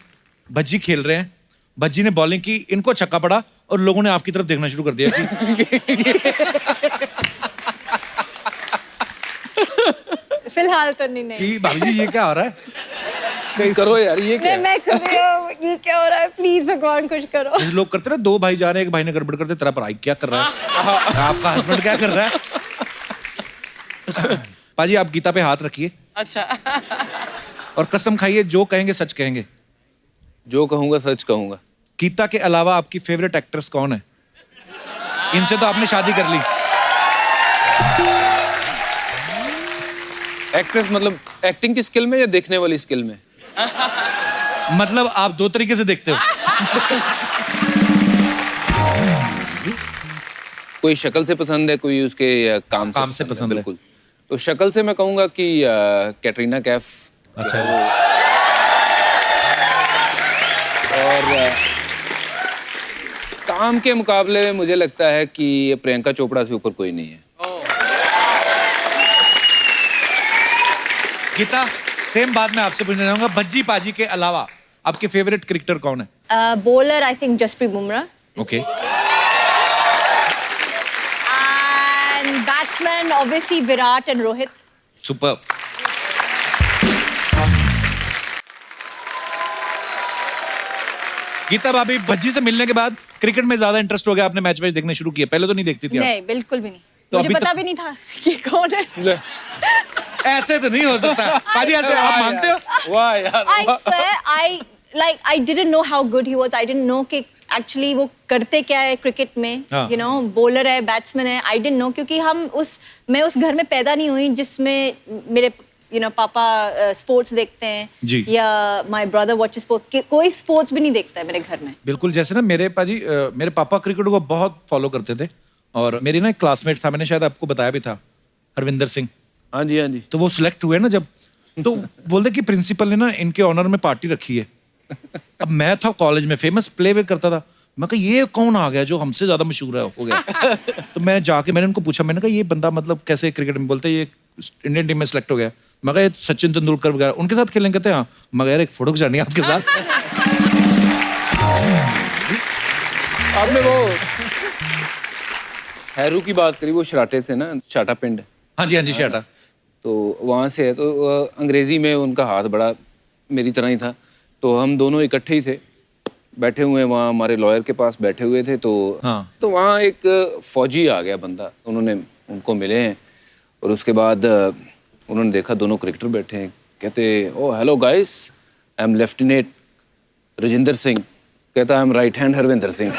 भज्जी खेल रहे हैं, भज्जी ने बॉलिंग की, इनको छक्का पड़ा और लोगों ने आपकी तरफ देखना शुरू कर दिया कि फिलहाल तो नहीं कि भाभी जी ये क्या हो रहा है? कहीं करो यार, ये क्या है? मैं कर रही हूँ, ये क्या हो रहा है, प्लीज भगवान कुछ करो। जैसे लोग करते ना, दो भाई जा रहे हैं, एक भाई ने गड़बड़ करते, तेरा भाई क्या कर रहा है, आपका हस्बैंड क्या कर रहा है? पाजी आप गीता पे हाथ रखिए अच्छा। और कसम खाइए जो कहेंगे सच कहेंगे। जो कहूंगा सच कहूंगा। गीता के अलावा आपकी फेवरेट एक्ट्रेस कौन है? इनसे तो आपने शादी कर ली। एक्ट्रेस मतलब एक्टिंग की स्किल में या देखने वाली स्किल में? मतलब आप दो तरीके से देखते हो। कोई शक्ल से पसंद है, कोई उसके काम से पसंद है। बिल्कुल। तो शक्ल से मैं कहूंगा कि कैटरीना कैफ। अच्छा। और काम के मुकाबले में मुझे लगता है कि प्रियंका चोपड़ा से ऊपर कोई नहीं है। गीता सेम बात मैं आपसे पूछना चाहूंगा, भज्जी पाजी के अलावा आपके फेवरेट क्रिकेटर कौन है? Bowler I think Jasprit Bumrah. Okay. And batsman obviously Virat and Rohit. Super. Geeta भाभी, भज्जी से मिलने के बाद क्रिकेट में ज्यादा इंटरेस्ट हो गया, आपने मैच वैच देखने शुरू किए? पहले तो नहीं देखती थी आप? नहीं, बिल्कुल भी नहीं। तो मुझे अभी पता तक- भी नहीं था कि कौन है। ऐसे तो नहीं हो सकता। पाजी ऐसे आप मानते हो? वाह यार। I swear, I didn't know how good he was. I didn't know कि actually वो करते क्या है क्रिकेट में, हाँ। you know, बॉलर है, बैट्समैन है। I didn't know क्योंकि मैं उस घर में पैदा नहीं हुई जिसमें मेरे पापा स्पोर्ट्स देखते हैं जी। या माय ब्रदर वॉचेस स्पोर्ट्स। कोई स्पोर्ट्स भी नहीं देखता है मेरे घर में। बिल्कुल। जैसे ना मेरे पाजी मेरे पापा क्रिकेट को बहुत फॉलो करते थे, और मेरी ना एक क्लासमेट था, मैंने शायद आपको बताया भी था, हरविंदर सिंह। हाँ जी, हाँ जी। तो वो सिलेक्ट हुए ना जब, तो बोलते कि प्रिंसिपल ने ना इनके ऑनर में पार्टी रखी है। अब मैं था कॉलेज में, फेमस प्ले करता था, मैं कहा ये कौन आ गया जो हमसे ज्यादा मशहूर है हो गया। तो मैं जाके मैंने उनको पूछा, मैंने कहा ये बंदा मतलब कैसे क्रिकेट में? बोलते ये इंडियन टीम में सिलेक्ट हो गया। मैं कहा ये सचिन तेंदुलकर वगैरह उनके साथ खेलने? कहते हैं हाँ। मगर यार एक फोटो खिंचानी है आपके साथ। आपने वो हैरू की बात करी, वो शराटे से ना, शाटा पिंड। हाँ जी, हाँ जी, शाटा। तो वहाँ से है, तो अंग्रेजी में उनका हाथ बड़ा मेरी तरह ही था, तो हम दोनों इकट्ठे ही थे, बैठे हुए वहाँ हमारे लॉयर के पास बैठे हुए थे। तो हाँ। तो वहाँ एक फौजी आ गया बंदा, उन्होंने उनको मिले हैं, और उसके बाद उन्होंने देखा दोनों क्रिकेटर बैठे हैं, कहते oh hello guys, I am lieutenant Rajendra Singh. कहता I am right hand Harvinder Singh.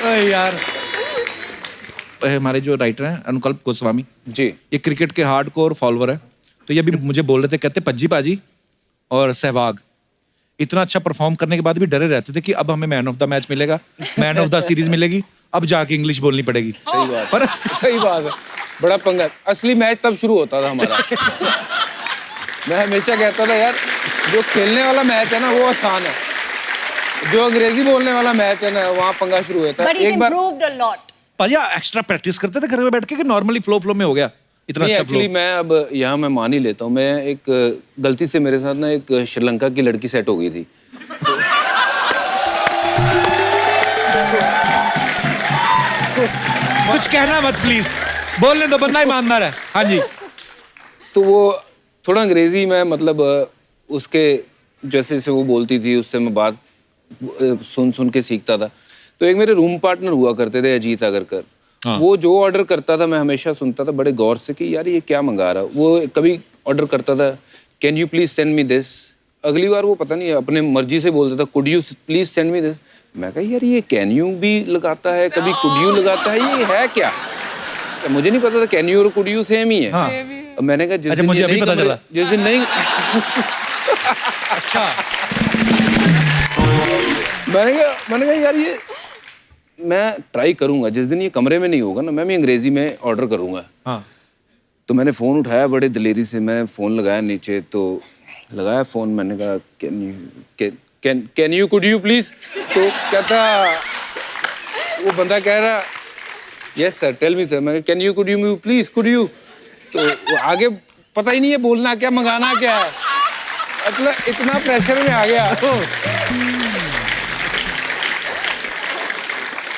यार हमारे जो राइटर हैं अनुकल्प गोस्वामी जी, ये क्रिकेट के हार्डकोर फॉलोअर है, तो ये भी मुझे बोल रहे थे, कहते पज्जी पाजी और सहवाग इतना अच्छा परफॉर्म करने के बाद भी डरे रहते थे कि अब हमें मैन ऑफ द मैच मिलेगा, मैन ऑफ द सीरीज मिलेगी, अब जाके इंग्लिश बोलनी पड़ेगी। सही बात पर सही बात है, बड़ा पंगा। असली मैच तब शुरू होता था हमारा। मैं हमेशा कहता था यार जो खेलने वाला मैच है ना वो आसान है, जो अंग्रेजी बोलने वाला मैच है ना वहाँ पंगा शुरू होता है। But he's improved a lot. पाजी एक्स्ट्रा प्रैक्टिस करते थे घर में बैठ के कि नॉर्मली फ्लो में हो गया इतना अच्छा फ्लो? एक्चुअली मैं अब यहाँ मैं मान ही लेता हूँ, मैं एक गलती से मेरे साथ ना एक श्रीलंका की लड़की सेट हो गई थी। कुछ कहना मत प्लीज, बोलने दो, बंदा ईमानदार है। हाँ जी। तो वो थोड़ा अंग्रेजी में मतलब उसके जैसे से वो बोलती थी उससे मैं बात सुन सुन के सीखता था। तो एक मेरे रूम पार्टनर हुआ करते थे अजीत अगरकर, वो जो ऑर्डर करता था मैं हमेशा सुनता था बड़े गौर से कि यार ये क्या मंगा रहा है। वो कभी ऑर्डर करता था can you please send me this, अगली बार वो पता नहीं अपने मर्जी से बोलता था could you please send me this. मैं कहा यार ये कैन यू भी लगाता है, कभी कुड यू लगाता है, ये है क्या? तो मुझे नहीं पता था कैन यू और कुड यू सेम ही है। हाँ। मैंने कहा अच्छा, मुझे अभी पता चला। जिस दिन नहीं अच्छा मैंने कहा यार ये मैं ट्राई करूंगा, जिस दिन ये कमरे में नहीं होगा ना मैं भी अंग्रेजी में ऑर्डर करूंगा। हाँ। तो मैंने फ़ोन उठाया बड़े दिलेरी से, मैंने फ़ोन लगाया नीचे, तो लगाया फ़ोन, मैंने कहा can you could you please, तो कहता वो बंदा कह रहा yes sir tell me sir, मैं can you could you please could you, तो वो आगे पता ही नहीं है बोलना क्या मंगाना क्या है, मतलब इतना प्रेशर में आ गया।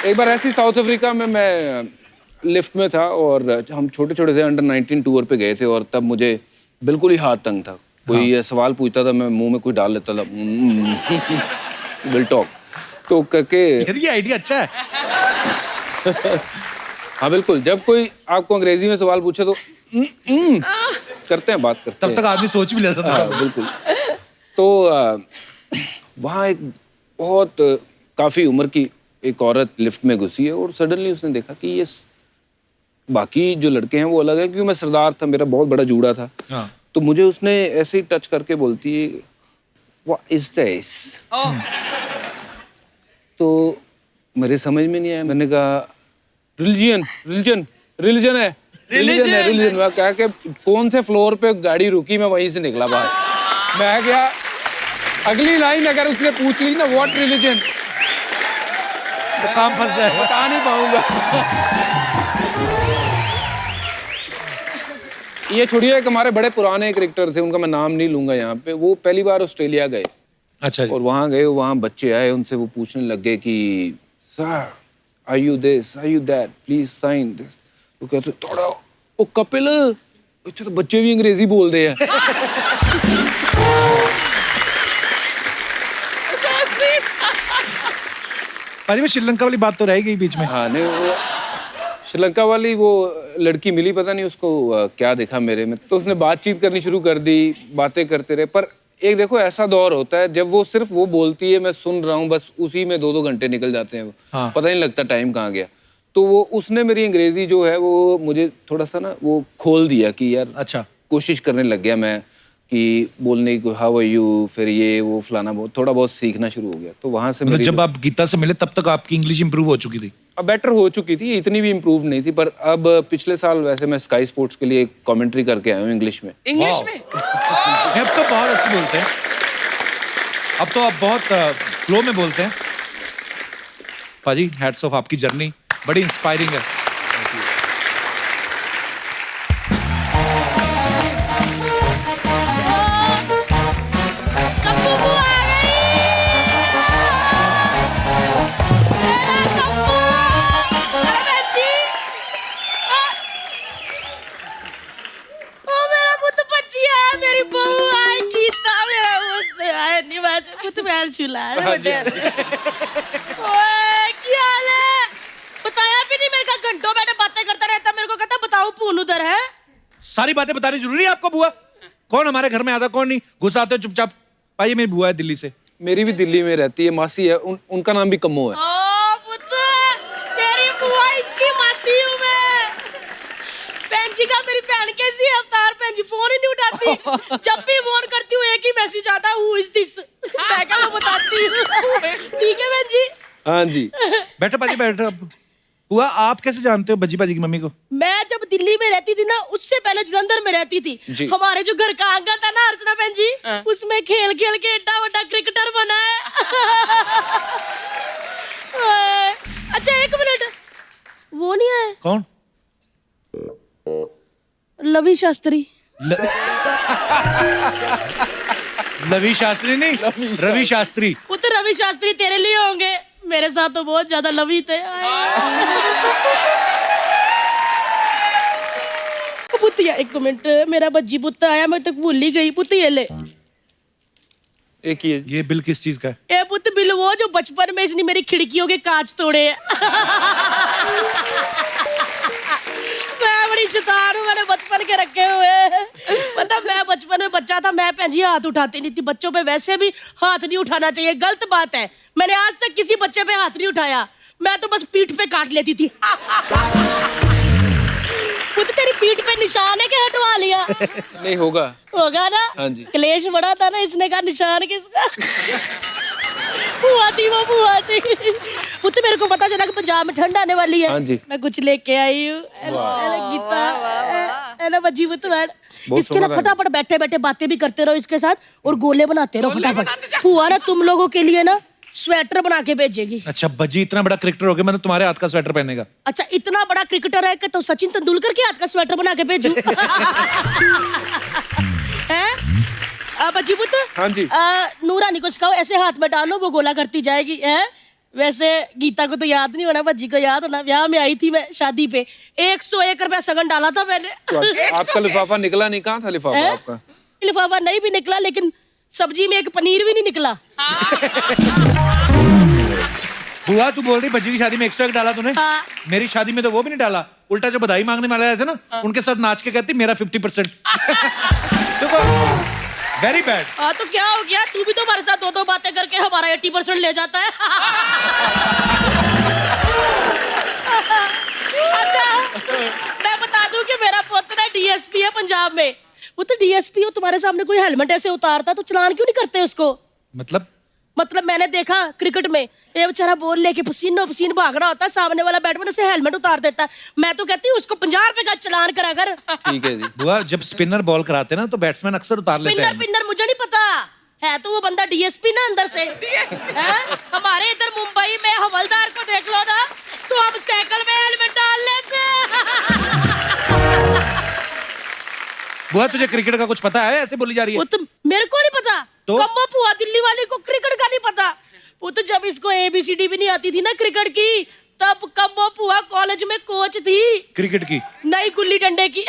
एक बार ऐसी साउथ अफ्रीका में मैं लिफ्ट में था और हम छोटे छोटे थे, अंडर 19 टूर पे गए थे और तब मुझे बिल्कुल ही हाथ तंग था, कोई हाँ। सवाल पूछता था मैं मुंह में कुछ डाल लेता था विल टॉक, तो करके ये आइडिया अच्छा है। हाँ बिल्कुल, जब कोई आपको अंग्रेजी में सवाल पूछे तो करते हैं, बात करते हैं, तब तक आदमी सोच भी लेता था। हाँ, बिल्कुल। तो वहाँ एक बहुत काफ़ी उम्र की एक औरत लिफ्ट में घुसी है और सडनली उसने देखा कि ये बाकी जो लड़के हैं वो अलग है, क्योंकि मैं सरदार था, मेरा बहुत बड़ा जूड़ा था। हाँ। तो मुझे उसने ऐसे ही टच करके बोलती है व्हाट इज दिस, तो मेरे समझ में नहीं आया, मैंने कहा रिलीजन रिलीजन रिलीजन है रिलीजन है रिलीजन, मैं कहा कि कौन से फ्लोर पे गाड़ी रुकी, मैं वहीं से निकला बाहर। मैं क्या अगली लाइन अगर उसने पूछ ली ना व्हाट रिलीजन, तो काम फंस जाए, बता नहीं पाऊंगा। ये छोड़िए, एक हमारे बड़े पुराने क्रिकेटर थे, उनका मैं नाम नहीं लूंगा यहाँ पे, वो पहली बार ऑस्ट्रेलिया गए। अच्छा। और वहाँ गए, वहाँ बच्चे आए, उनसे वो पूछने लग गए कि sir are you this are you that please sign this, तो कहते थोड़ा ओ कपिल, अच्छा तो बच्चे भी अंग्रेजी बोल रहे हैं। पाजी में श्रीलंका वाली बात तो रह गई बीच में। हाँ नहीं, वो श्रीलंका वाली वो लड़की मिली, पता नहीं उसको क्या देखा मेरे में, तो उसने बातचीत करनी शुरू कर दी, बातें करते रहे। पर एक देखो ऐसा दौर होता है जब वो सिर्फ वो बोलती है, मैं सुन रहा हूँ, बस उसी में 2-2 घंटे निकल जाते हैं। हाँ। पता नहीं लगता टाइम कहाँ गया। तो वो उसने मेरी अंग्रेजी जो है वो मुझे थोड़ा सा ना वो खोल दिया कि यार अच्छा कोशिश करने लग गया मैं कि बोलने की, हाउ आर यू, फिर ये वो फलाना, बहुत थोड़ा बहुत सीखना शुरू हो गया। तो वहाँ से मतलब जब आप गीता से मिले तब तक आपकी इंग्लिश इंप्रूव हो चुकी थी? अब बेटर हो चुकी थी, इतनी भी इम्प्रूव नहीं थी, पर अब पिछले साल वैसे मैं स्काई स्पोर्ट्स के लिए कमेंट्री करके आया हूँ इंग्लिश में। इंग्लिश में? अब तो बहुत अच्छी बोलते हैं, अब तो आप बहुत फ्लो में बोलते हैं। पाजी हैट्स ऑफ, आपकी जर्नी बड़ी इंस्पायरिंग है। घंटों बैठे बातें करता रहता, मेरे को कहता बताओ पून उधर है। सारी बातें बतानी जरूरी है आपको? बुआ कौन हमारे घर में आता, कौन नहीं, घुस आते हो चुपचाप। भाई मेरी बुआ है दिल्ली से। मेरी भी दिल्ली में रहती है, मासी है, उनका नाम भी कम्मो है। तेरी बुआ इसकी मासी हूँ मैं। बहन जी का मेरी बहन कैसी है अवतार, बहन जी फोन ही नहीं उठाती। जब भी फोन करती हूँ एक ही मैसेज आता है, हु इज दिस, मैं क्या बताती हूँ। ठीक है बहन जी? हाँ जी। बैठो पाजी बैठो। हुआ आप कैसे जानते हो बज्जी पाजी की मम्मी को? मैं जब दिल्ली में रहती थी ना, उससे पहले जलंधर में रहती थी। हमारे जो घर का आंगन था ना अर्चना बहन जी, उसमें खेल खेल के एड्डा बड़ा क्रिकेटर बना है। अच्छा एक मिनट, वो नहीं आए? कौन? लवी शास्त्री। लवी शास्त्री नहीं, रवि शास्त्री। वो तो रवि शास्त्री तेरे लिए होंगे, मेरे साथ तो बहुत ज्यादा लवी थे। पुतिया एक मिनट, मेरा बज्जी पुत्त आया, मैं तक भूल ही गई। पुत्त ये ले। एक ही है। ये बिल किस चीज का है? ए पुत्त बिल वो जो बचपन में इसने मेरी खिड़कियों के कांच तोड़े हैं। मैं बड़ी शैतान हूँ, मैंने बचपन के रखे हुए। मतलब मैं बचपन में बच्चा था, मैं भैंजी हाथ उठाती नहीं थी। बच्चों पे वैसे भी हाथ नहीं उठाना चाहिए, गलत बात है। मैंने आज तक किसी बच्चे पे हाथ नहीं उठाया, मैं तो बस पीठ पे काट लेती थी। खुद तेरी पीठ पे निशान है कि हटवा लिया? नहीं होगा। होगा ना? हाँ जी। क्लेश बड़ा था ना, इसने कहा निशान किसका। हुआ थी थी वो बुआ थी। पुत्र मेरे को पता चला कि पंजाब में ठंड आने वाली है। हाँ जी। मैं कुछ लेके आई हूँ। गीता है ना बजी बुत बैठ इसके ना सोना फटाफट बैठे बैठे बातें भी करते रहो इसके साथ और गोले बनाते रहो फटाफट। बुआ ना तुम लोगों के लिए ना स्वेटर बना के भेजेगी। अच्छा बजी इतना बड़ा क्रिकेटर हो गया, मैंने तुम्हारे हाथ का स्वेटर पहनेगा। अच्छा इतना बड़ा क्रिकेटर है कि तो सचिन तेंदुलकर के हाथ का स्वेटर बना के भेजू। हैं बजी बुत? हाँ जी। नूरानी को सिखाओ ऐसे हाथ में डालो वो गोला करती जाएगी। है वैसे गीता को तो याद नहीं होना, भज्जी को याद होना। ब्याह में आई थी मैं शादी पे, 101 रुपया सगन डाला था मैंने। आपका लिफाफा निकला नहीं? कहाँ था लिफाफा आपका? लिफाफा नहीं भी निकला लेकिन सब्जी में एक पनीर भी नहीं निकला। बुआ तू बोल रही बज्जी की शादी में 101 डाला तूने? हाँ। मेरी शादी में तो वो भी नहीं डाला, उल्टा जो बधाई मांगने वाले आए थे ना उनके साथ नाच के कहती मेरा 50%। देखो वेरी बैड। हाँ तो क्या हो गया, तू भी तो हमारे साथ दो दो बातें करके हमारा 80% ले जाता है। अच्छा मैं बता दूं कि मेरा पुत्र है डीएसपी है पंजाब में। वो तो डीएसपी हो, तुम्हारे सामने कोई हेलमेट ऐसे उतारता तो चलान क्यों नहीं करते उसको? मतलब मैंने देखा क्रिकेट में ये बेचारा बॉल लेके पसीनो पसीन भाग रहा होता है, सामने वाला बैट्समैन ऐसे हेलमेट उतार देता है। मैं तो कहती हूँ उसको 50 रुपए का चलान करा कर। ठीक है जी। बुआ जब स्पिनर बॉल कराते ना तो बैट्समैन अक्सर उतार लेते हैं। स्पिनर मुझे नहीं पता है, तो वो बंदा डीएसपी ना अंदर से है। हमारे इधर मुंबई में हवलदार को देख लो ना तो हम साइकिल में हेलमेट डाल लेते। बुआ तुझे क्रिकेट का कुछ पता है? ऐसे बोली जा रही है। वो तो मेरे को नहीं पता तो? कम्बो पुआ दिल्ली वाले को क्रिकेट का नहीं पता। वो तो जब इसको ABCD भी नहीं आती थी ना क्रिकेट की, तब कम्बो पुआ कॉलेज में कोच थी क्रिकेट की, नहीं गुल्ली डंडे की।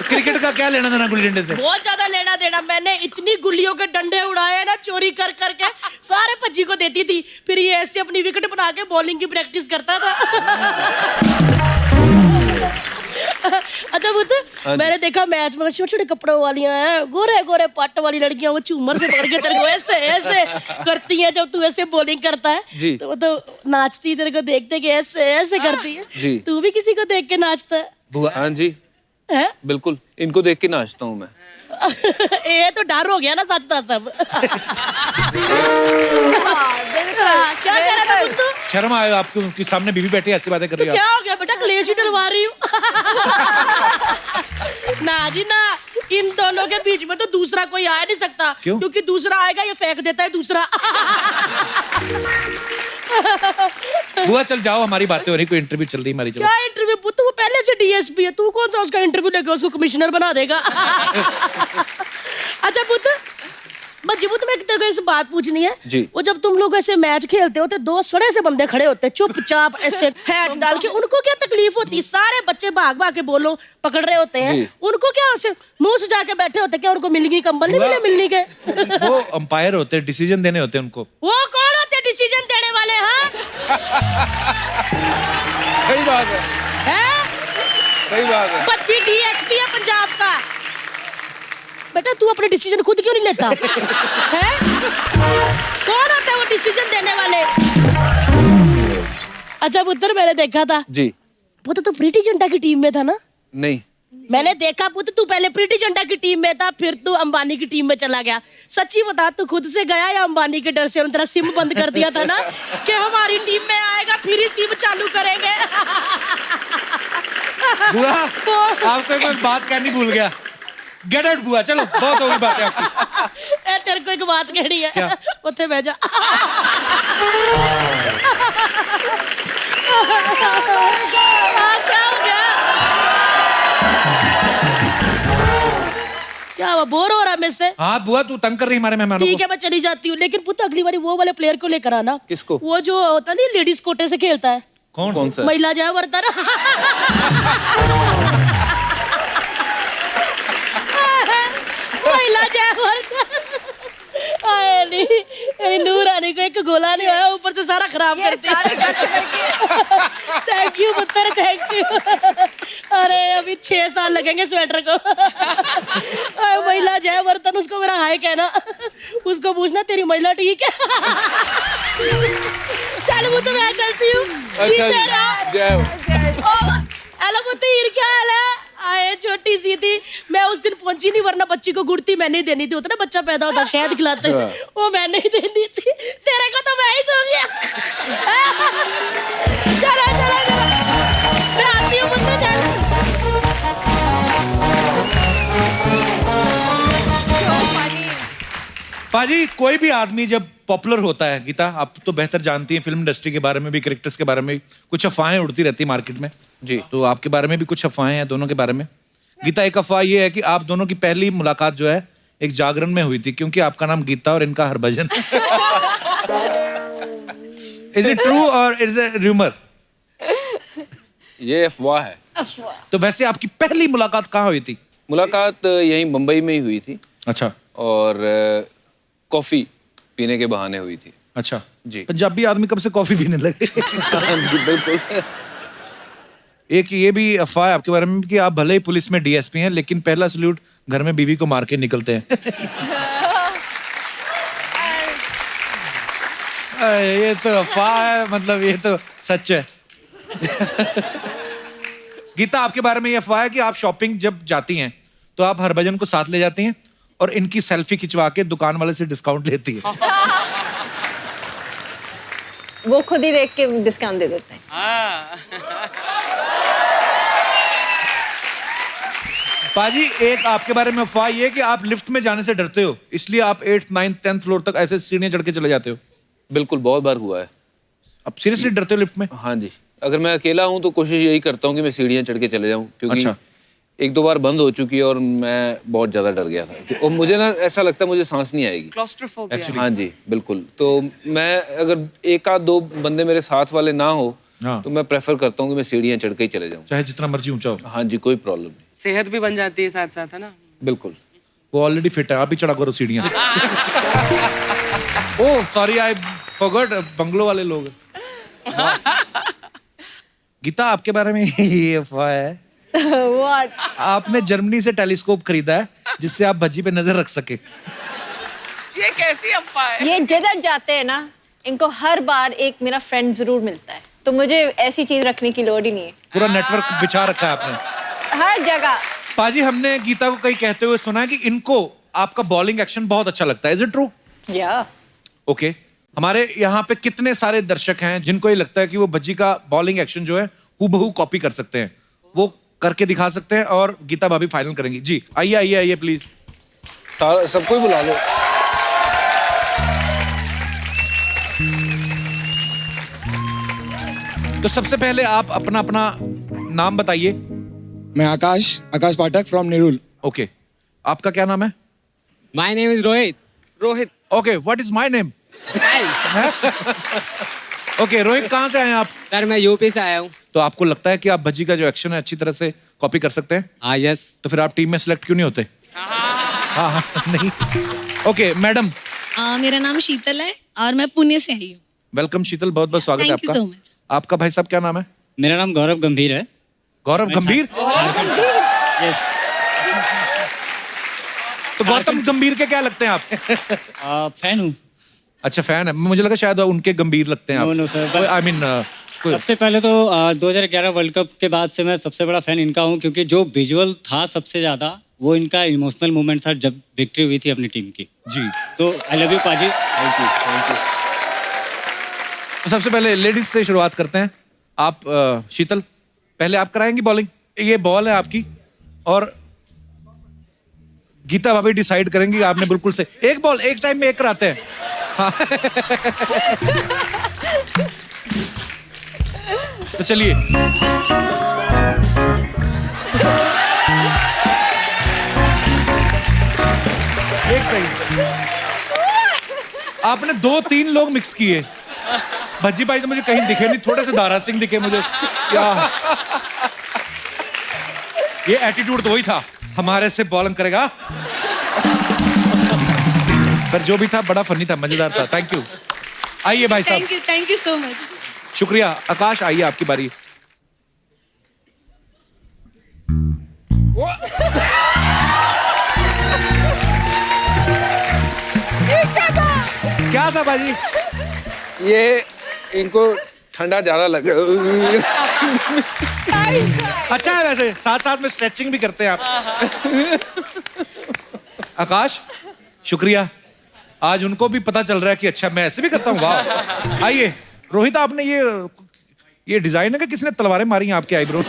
क्रिकेट का क्या लेना देना गुल्ली डंडे से? बहुत ज्यादा लेना देना। मैंने इतनी गुल्लियों के डंडे उड़ाए ना चोरी कर करके, सारे भज्जी को देती थी, फिर ये ऐसे अपनी विकेट बना के बॉलिंग की प्रैक्टिस करता था। अच्छा वो तो मैंने देखा मैच में छोटे छोटे कपड़ों वाली हैं, गोरे गोरे पट्ट वाली लड़कियां, वो झूमर से पकड़ के तेरे को ऐसे ऐसे करती हैं जब तू ऐसे बॉलिंग करता है। तो वो तो नाचती तेरे को देखते कि ऐसे ऐसे करती है। तू भी किसी को देख के नाचता है? बुआ हाँ जी है? बिल्कुल, इनको देख के नाचता हूँ मैं। ये तो डर हो गया ना सच था सब। क्या कह रहा था तू? शर्म आए आपको, उनके सामने बीवी बैठी ऐसी बातें कर रही है। क्या हो गया बेटा, क्लेश ही डलवा रही हूँ। ना जी ना, इन दोनों के बीच में तो दूसरा कोई आ नहीं सकता। क्यों? क्योंकि दूसरा आएगा ये फेंक देता है दूसरा। बुआ चल जाओ, हमारी बातें हो रही, कोई इंटरव्यू चल रही हमारी। चलो। क्या इंटरव्यू? पुत्र वो पहले से डीएसपी है, तू कौन सा उसका इंटरव्यू लेके उसको कमिश्नर बना देगा? अच्छा पुत्र बच्ची पुत्र मैं तेरे को ऐसे बात पूछनी है जी। वो जब तुम लोग ऐसे मैच खेलते हो तो दो सड़े से बंदे खड़े होते हैं चुपचाप ऐसे हैट डाल के, उनको क्या तकलीफ होती है? सारे बच्चे भाग भाग के बोलो पकड़ रहे होते हैं, उनको क्या ऐसे मुंह सुजा के बैठे होते हैं? क्या उनको मिलनी कंबल नहीं मिले मिलनी के? वो अंपायर होते हैं, डिसीजन देने होते हैं उनको। वो कौन होते हैं डिसीजन देने वाले? हाँ सही बात है, सही बात है। बच्ची डीएसपी है पंजाब का। बेटा तू अपने डिसीजन खुद क्यों नहीं लेता है? कौन होता है वो डिसीजन देने वाले? अच्छा पुत्र मैंने देखा था जी। पुत्र तू प्रीति जिंटा की टीम में था ना? नहीं, मैंने देखा पुत्र तू पहले प्रीति जिंटा की टीम में था, फिर तू अंबानी की टीम में चला गया। सच्ची बता तू खुद से गया या अंबानी के डर से उन्होंने तेरा सिम बंद कर दिया था ना कि हमारी टीम में आएगा फिर ही सिम चालू करेंगे? बुआ आपको एक बात कहनी भूल गया। गेट आउट बुआ, चलो बहुत हो गई बातें आपकी। ए तेरे को एक बात कहनी है। क्या? उत्थे बह जा। क्या हो गया? क्या हुआ, बोर हो रहा है मुझसे? हाँ बुआ तू तंग कर रही हमारे मेहमानों को। ठीक है मैं चली जाती हूँ, लेकिन पुत्र अगली बारी वो वाले प्लेयर को लेकर आना। किसको? वो जो होता नहीं लेडीज कोटे से खेलता है। कौन सा? महिला जय वर्धन। महिला जय वर्धन। मेरी नूरानी को एक गोला नहीं आया, ऊपर से सारा खराब कर दिया। थैंक यू पुत्र, थैंक यू। अरे अभी 6 साल लगेंगे स्वेटर को। महिला जय वर्धन, उसको मेरा हाय कहना, उसको पूछना तेरी महिला ठीक है? चल वो तो मैं चलती हूँ। अच्छा हेलो पुत्र, क्या हाल है? आए छोटी सी थी, मैं उस दिन पहुंची नहीं, वरना बच्ची को गुड़ती मैंने ही देनी थी। होता ना बच्चा पैदा होता शहद खिलाते, वो मैंने ही देनी थी। तेरे को तो मैं ही दूंगी। चलो चलो चलो, मैं आती हूँ मुझसे। चल पाजी, कोई भी आदमी जब पॉपुलर होता है, गीता आप तो बेहतर जानती हैं फिल्म इंडस्ट्री के बारे में भी, कैरेक्टर्स के बारे में भी, कुछ अफवाहें उड़ती रहती है मार्केट में जी। तो आपके बारे में भी कुछ अफवाहें हैं दोनों के बारे में। गीता, एक अफवाह ये है कि आप दोनों की पहली मुलाकात जो है एक जागरण में हुई थी, क्योंकि आपका नाम गीता और इनका हरभजन। इज इट ट्रू और इज इट र्यूमर? ये अफवाह है। तो वैसे आपकी पहली मुलाकात कहाँ हुई थी? मुलाकात यहीं मुंबई में ही हुई थी, अच्छा। और कॉफी पीने के बहाने हुई थी। अच्छा जी। पंजाबी आदमी कब से कॉफी पीने लगे? जी, बिल्कुल। एक ये भी अफवाह है आपके बारे में कि आप भले ही पुलिस में डीएसपी हैं, लेकिन पहला सल्यूट घर में बीवी को मार के निकलते हैं। ये तो अफवाह है, मतलब ये तो सच है। गीता, आपके बारे में ये अफवाह है कि आप शॉपिंग जब जाती हैं तो आप हरभजन को साथ ले जाती हैं और इनकी सेल्फी खिंचवा के दुकान वाले से डिस्काउंट लेती है। वो खुद ही देख के डिस्काउंट दे देते हैं। पाजी, एक आपके बारे में अफवाह ये है कि आप लिफ्ट में जाने से डरते हो, इसलिए आप 8th 9th 10th फ्लोर तक ऐसे सीढ़ियां चढ़ के चले जाते हो। बिल्कुल, बहुत बार हुआ है। अब सीरियसली डरते हो लिफ्ट में? हाँ जी, अगर मैं अकेला हूँ तो कोशिश यही करता हूँ कि मैं सीढ़ियाँ चढ़ के चले जाऊँ, क्योंकि अच्छा। एक दो बार बंद हो चुकी है और मैं बहुत ज्यादा डर गया था और मुझे ना ऐसा लगता है मुझे सांस नहीं आएगी। क्लॉस्ट्रोफोबिया। हाँ जी, बिल्कुल। तो मैं अगर एक आध दो बंदे मेरे साथ वाले ना हो हाँ। तो मैं प्रेफर करता हूँ कि मैं सीढ़ियाँ चढ़ के ही चले जाऊँ, चाहे जितना मर्जी ऊंचा हो। हाँ जी, कोई प्रॉब्लम नहीं। सेहत भी बन जाती है साथ साथ, है ना? बिल्कुल। वो ऑलरेडी फिट है, आप ही चढ़ा करो सीढ़ियां। Oh sorry, I forgot, bungalow वाले लोग। गीता, आपके बारे में ये अफवाह है What? आपने जर्मनी से टेलीस्कोप खरीदा है जिससे आप भज्जी पे नजर रख सके। ये कैसी अफवाह है? ये जिधर जाते हैं ना, इनको हर बार एक मेरा फ्रेंड जरूर मिलता है, तो मुझे ऐसी चीज रखने की लोड़ ही नहीं है। पूरा नेटवर्क बिछा रखा है आपने हर जगह। पाजी। हमने गीता को कहीं कहते हुए सुना है कि इनको आपका बॉलिंग एक्शन बहुत अच्छा लगता है। Is it true? या ओके। हमारे यहाँ पे कितने सारे दर्शक हैं जिनको ये लगता है कि वो भज्जी का बॉलिंग एक्शन जो है हूबहू कॉपी कर सकते हैं? वो करके दिखा सकते हैं और गीता भाभी फाइनल करेंगी। जी आइए आइए आइए प्लीज। सबको ही बुला लो। तो सबसे पहले आप अपना अपना नाम बताइए। मैं आकाश पाठक फ्रॉम नेरुल। ओके, आपका क्या नाम है? My name is Rohit. Rohit. Okay, what is my name? Okay, Rohit कहाँ से आए हैं आप? सर मैं यूपी से आया हूँ। तो आपको लगता है कि आप भज्जी का जो एक्शन है अच्छी तरह से कॉपी कर सकते हैं? हाँ यस। तो फिर आप टीम में सिलेक्ट क्यों नहीं होते? हाँ नहीं। Okay madam. मेरा नाम शीतल है और मैं पुणे से आई हूँ। वेलकम शीतल, बहुत बहुत स्वागत है Thank you आपका। so much. आपका भाई साहब क्या नाम है? मेरा नाम गौरव गंभीर है। गौरव गंभीर? यस। तो गौतम गंभीर के क्या लगते हैं आप? फैन हूँ। अच्छा फैन है, मुझे लगा शायद उनके गंभीर लगते हैं आप। नो सर, आई मीन सबसे पहले तो 2011 वर्ल्ड कप के बाद से मैं सबसे बड़ा फैन इनका हूँ, क्योंकि जो विजुअल था सबसे ज्यादा वो इनका इमोशनल मोमेंट था जब विक्ट्री हुई थी अपनी टीम की। जी। तो आई लव यू पाजी। Thank you. तो सबसे पहले लेडीज से शुरुआत करते हैं। आप शीतल पहले आप कराएंगी बॉलिंग। ये बॉल है आपकी और गीता भाभी डिसाइड करेंगी। आपने बिल्कुल से एक बॉल एक टाइम में एक कराते हैं। हाँ। तो चलिए एक सेकंड, आपने 2-3 लोग मिक्स किए। भज्जी भाई तो मुझे कहीं दिखे नहीं, थोड़े से दारा सिंह दिखे मुझे। क्या ये एटीट्यूड तो वही था, हमारे से बॉलिंग करेगा। पर जो भी था बड़ा फनी था, मजेदार था। Thank you. आइए भाई साहब। Thank you so much. शुक्रिया। आकाश आइए, आपकी बारी। क्या था बाजी? ये इनको ठंडा ज्यादा लग अच्छा है वैसे, साथ साथ में स्ट्रेचिंग भी करते हैं आप। आकाश, शुक्रिया। आज उनको भी पता चल रहा है कि अच्छा मैं ऐसे भी करता हूँ। वाह। आइए रोहित, आपने ये डिजाइन है कि किसने तलवारें मारी हैं आपके आईब्रो?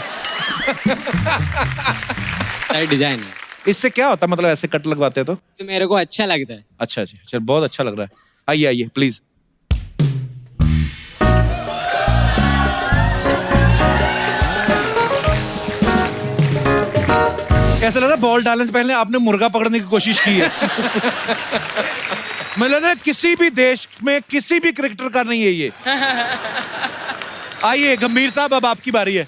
डिजाइन है, इससे क्या होता है, मतलब ऐसे कट लगवाते हैं तो मेरे को अच्छा लगता है। अच्छा जी, चल बहुत अच्छा लग रहा है। आइए आइए प्लीज। कैसा लग रहा है? बॉल डालने से पहले आपने मुर्गा पकड़ने की कोशिश की है। मुझे लगता है किसी भी देश में किसी भी क्रिकेटर का नहीं है ये। आइए गंभीर साहब, अब आपकी बारी है।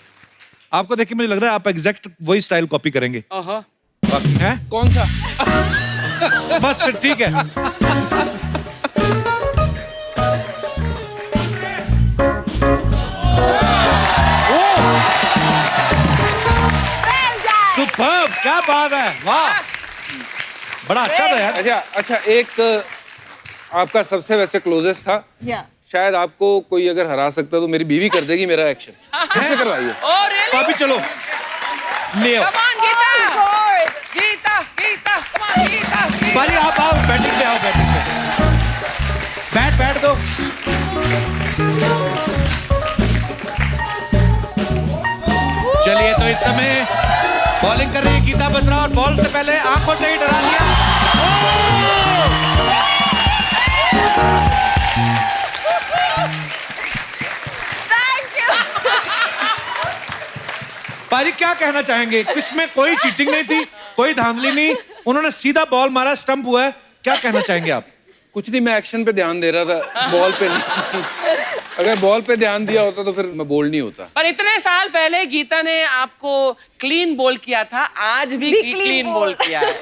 आपको देख के मुझे लग रहा है आप एग्जैक्ट वही स्टाइल कॉपी करेंगे। बाकी है कौन सा? बस फिर ठीक है। सुपर्ब, क्या बात है, वाह, बड़ा अच्छा था यार। अच्छा एक आपका सबसे वैसे क्लोजेस्ट था। शायद आपको कोई अगर हरा सकता तो मेरी बीवी कर देगी मेरा एक्शन। कैसे करवाइए? पापी चलो ले आओ। बारी आप आओ, बैटिंग पे आओ, बैटिंग पे बैठ दो। चलिए तो इस समय बॉलिंग कर रही है गीता बसरा और बॉल से पहले आंखों से ही डरा दिया। पारी क्या कहना चाहेंगे? इसमें कोई चीटिंग नहीं थी, कोई धांधली नहीं, उन्होंने सीधा बॉल मारा, स्टंप हुआ है। क्या कहना चाहेंगे आप? कुछ नहीं, मैं एक्शन पे ध्यान दे रहा था, बॉल पे नहीं। अगर बॉल पे ध्यान दिया होता तो फिर मैं बोल्ड नहीं होता। पर इतने साल पहले गीता ने आपको क्लीन बोल किया था, आज भी क्लीन बोल किया है।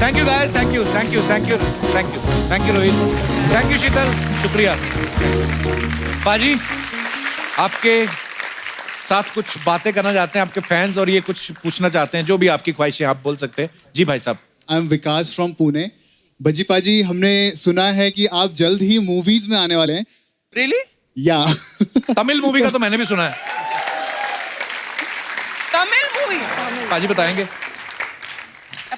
Thank you guys, thank you thank you thank you thank you thank you Rohit, thank you Sheetal, शुक्रिया। पाजी, आपके साथ कुछ बातें करना चाहते हैं आपके फैंस, और ये कुछ पूछना चाहते हैं, जो भी आपकी ख्वाहिशें आप बोल सकते हैं। जी भाई साहब। I am Vikas from Pune. बजी पाजी, हमने सुना है कि आप जल्द ही मूवीज में आने वाले हैं। रियली? या तमिल मूवी का तो मैंने भी सुना है। तमिल मूवी? पाजी बताएंगे।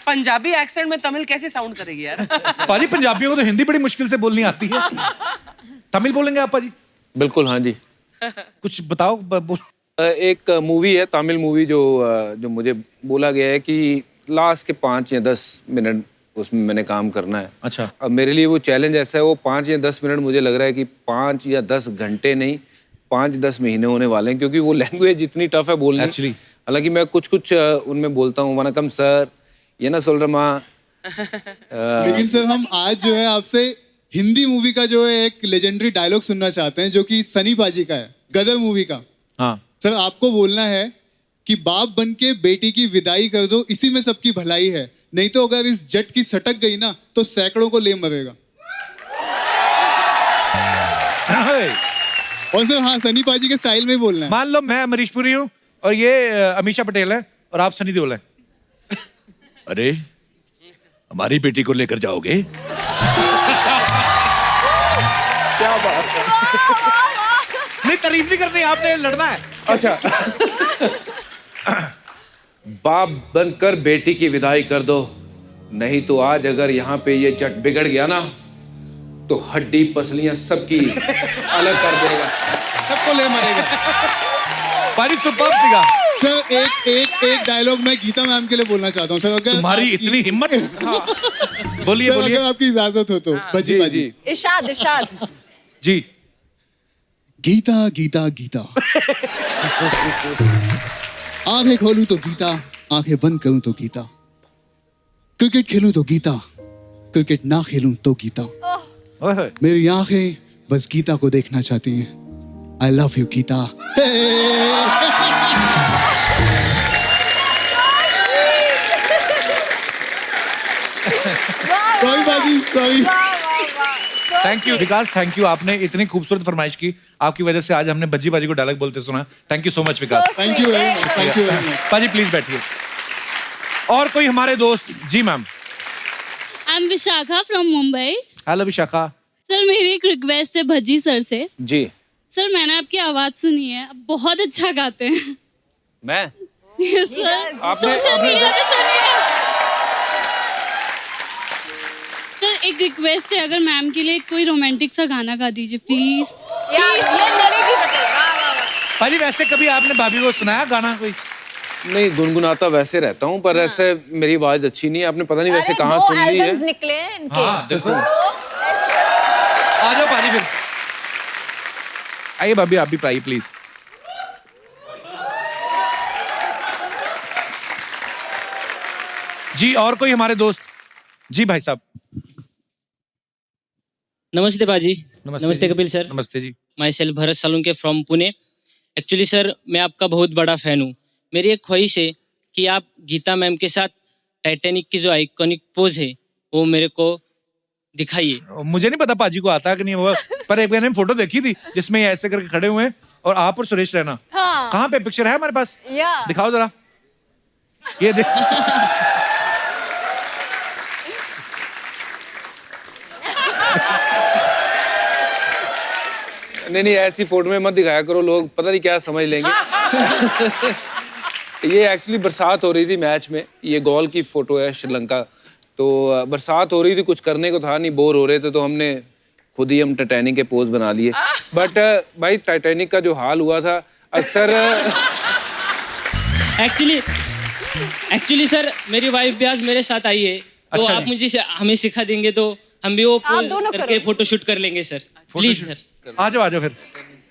पंजाबी एक्सेंट में तमिल कैसे साउंड करेगी यार? पाजी, पंजाबियों को तो हिंदी बड़ी मुश्किल से बोलनी आती है, तमिल बोलेंगे आप पाजी? बिल्कुल, हाँ जी। कुछ बताओ। एक मूवी है, तमिल मूवी, जो मुझे बोला गया है कि लास्ट के 5 या 10 मिनट उसमें मैंने काम करना है। अच्छा। अब मेरे लिए वो चैलेंज ऐसा है, वो 5 या 10 मिनट मुझे लग रहा है कि 5 या 10 घंटे नहीं, 5-10 महीने होने वाले हैं, क्योंकि वो लैंग्वेज इतनी टफ है बोलनी। एक्चुअली हालांकि मैं कुछ उनमें बोलता हूँ, वनकम सर, ये ना सोल रमा। लेकिन सर, हम आज जो है आपसे हिंदी मूवी का जो है एक लेजेंडरी डायलॉग सुनना चाहते हैं, जो कि सनी पाजी का है, गदर मूवी का। हाँ सर, आपको बोलना है कि बाप बन के बेटी की विदाई कर दो, इसी में सबकी भलाई है, नहीं तो अगर इस जट की सटक गई ना तो सैकड़ों को ले मरेगा। और सर, हाँ, सनी पाजी के स्टाइल में ही बोलना है। मान लो मैं अमरीश पुरी हूँ और ये अमीषा पटेल है और आप सनी देओल हैं। अरे, हमारी बेटी को लेकर जाओगे? क्या बात है। नहीं, तारीफ नहीं करनी, आपने लड़ना है। अच्छा। बाप बनकर बेटी की विदाई कर दो, नहीं तो आज अगर यहाँ पे ये जट बिगड़ गया ना तो हड्डी पसलियां सबकी अलग कर देगा, सबको ले मरेगा। पारी सुपर्ब सीगा। सर, एक डायलॉग मैं गीता मैम के लिए बोलना चाहता हूँ सर, अगर तुम्हारी इतनी हिम्मत। बोलिए सर, बोलिए, अगर आपकी इजाजत हो तो। बजी पाजी इरशाद जी। गीता गीता गीता, आंखें खोलूं तो गीता, आंखें बंद करूं तो गीता, क्रिकेट खेलूं तो गीता, क्रिकेट ना खेलूं तो गीता, मेरी आंखें बस गीता को देखना चाहती हैं। I love you Geeta. Sorry बाजी, sorry. Thank you Vikas, thank you. आपने इतनी खूबसूरत फरमाइश की, आपकी वजह से आज हमने बज्जी बाजी को डायलॉग बोलते सुना। Thank you so much Vikas. Thank you very much, thank you very much. पाजी प्लीज बैठिए। और कोई हमारे दोस्त? जी ma'am. I am Vishakha from Mumbai. Hello Vishakha. Sir, मेरी एक रिक्वेस्ट है भज्जी सर से। जी। सर मैंने आपकी आवाज सुनी है, आप बहुत अच्छा गाते हैं। मैं यस सर, आपने- सोशल आपने- मीडिया पे सुनी है। सर एक रिक्वेस्ट है, अगर मैम के लिए कोई रोमांटिक सा गाना गा दीजिए प्लीज। यार ये मेरे भी बटे, वाह वाह वाह। पाजी वैसे कभी आपने भाभी को सुनाया गाना कोई? नहीं, गुनगुनाता वैसे रहता हूँ, पर ऐसे मेरी आवाज अच्छी नहीं है। आपने पता नहीं वैसे अरे कहाँ 2 सुन ली है। एल्बम्स निकले हैं इनके। हाँ देखो, आ जाओ पाजी फिर। आइए भाभी, आप भी पाइए प्लीज। जी और कोई हमारे दोस्त? जी भाई साहब। नमस्ते बाजी। नमस्ते नमस्ते जी। कपिल सर। नमस्ते जी। Myself Bharat Salunke from Pune. Actually sir मैं आपका बहुत बड़ा फ़ैन हूँ। मेरी एक ख्वाहिश है कि आप गीता मैम के साथ टाइटैनिक की जो आइकॉनिक पोज है वो मेरे को दिखाइए। मुझे नहीं पता पाजी को आता है कि नहीं वो, पर एक मैंने फोटो देखी थी जिसमें ये ऐसे करके खड़े हुए हैं और आप और सुरेश रैना। हाँ। कहाँ पे पिक्चर है हमारे पास? या दिखाओ जरा, ये देख। नहीं, ऐसी फोटो में मत दिखाया करो, लोग पता नहीं क्या समझ लेंगे। ये एक्चुअली बरसात हो रही थी मैच में, ये गोल की फोटो है श्रीलंका। तो बरसात हो रही थी, कुछ करने को था नहीं, बोर हो रहे थे, तो हमने खुद ही हम टाइटैनिक के पोज बना लिए। बट भाई टाइटैनिक का जो हाल हुआ था अक्सर एक्चुअली सर मेरी वाइफ भी आज मेरे साथ आई है, तो अच्छा आप जी। मुझे हमें सिखा देंगे तो हम भी वो आप पोज दोनों करके करो। फोटो शूट कर लेंगे सर। Please sir. आ जाओ फिर।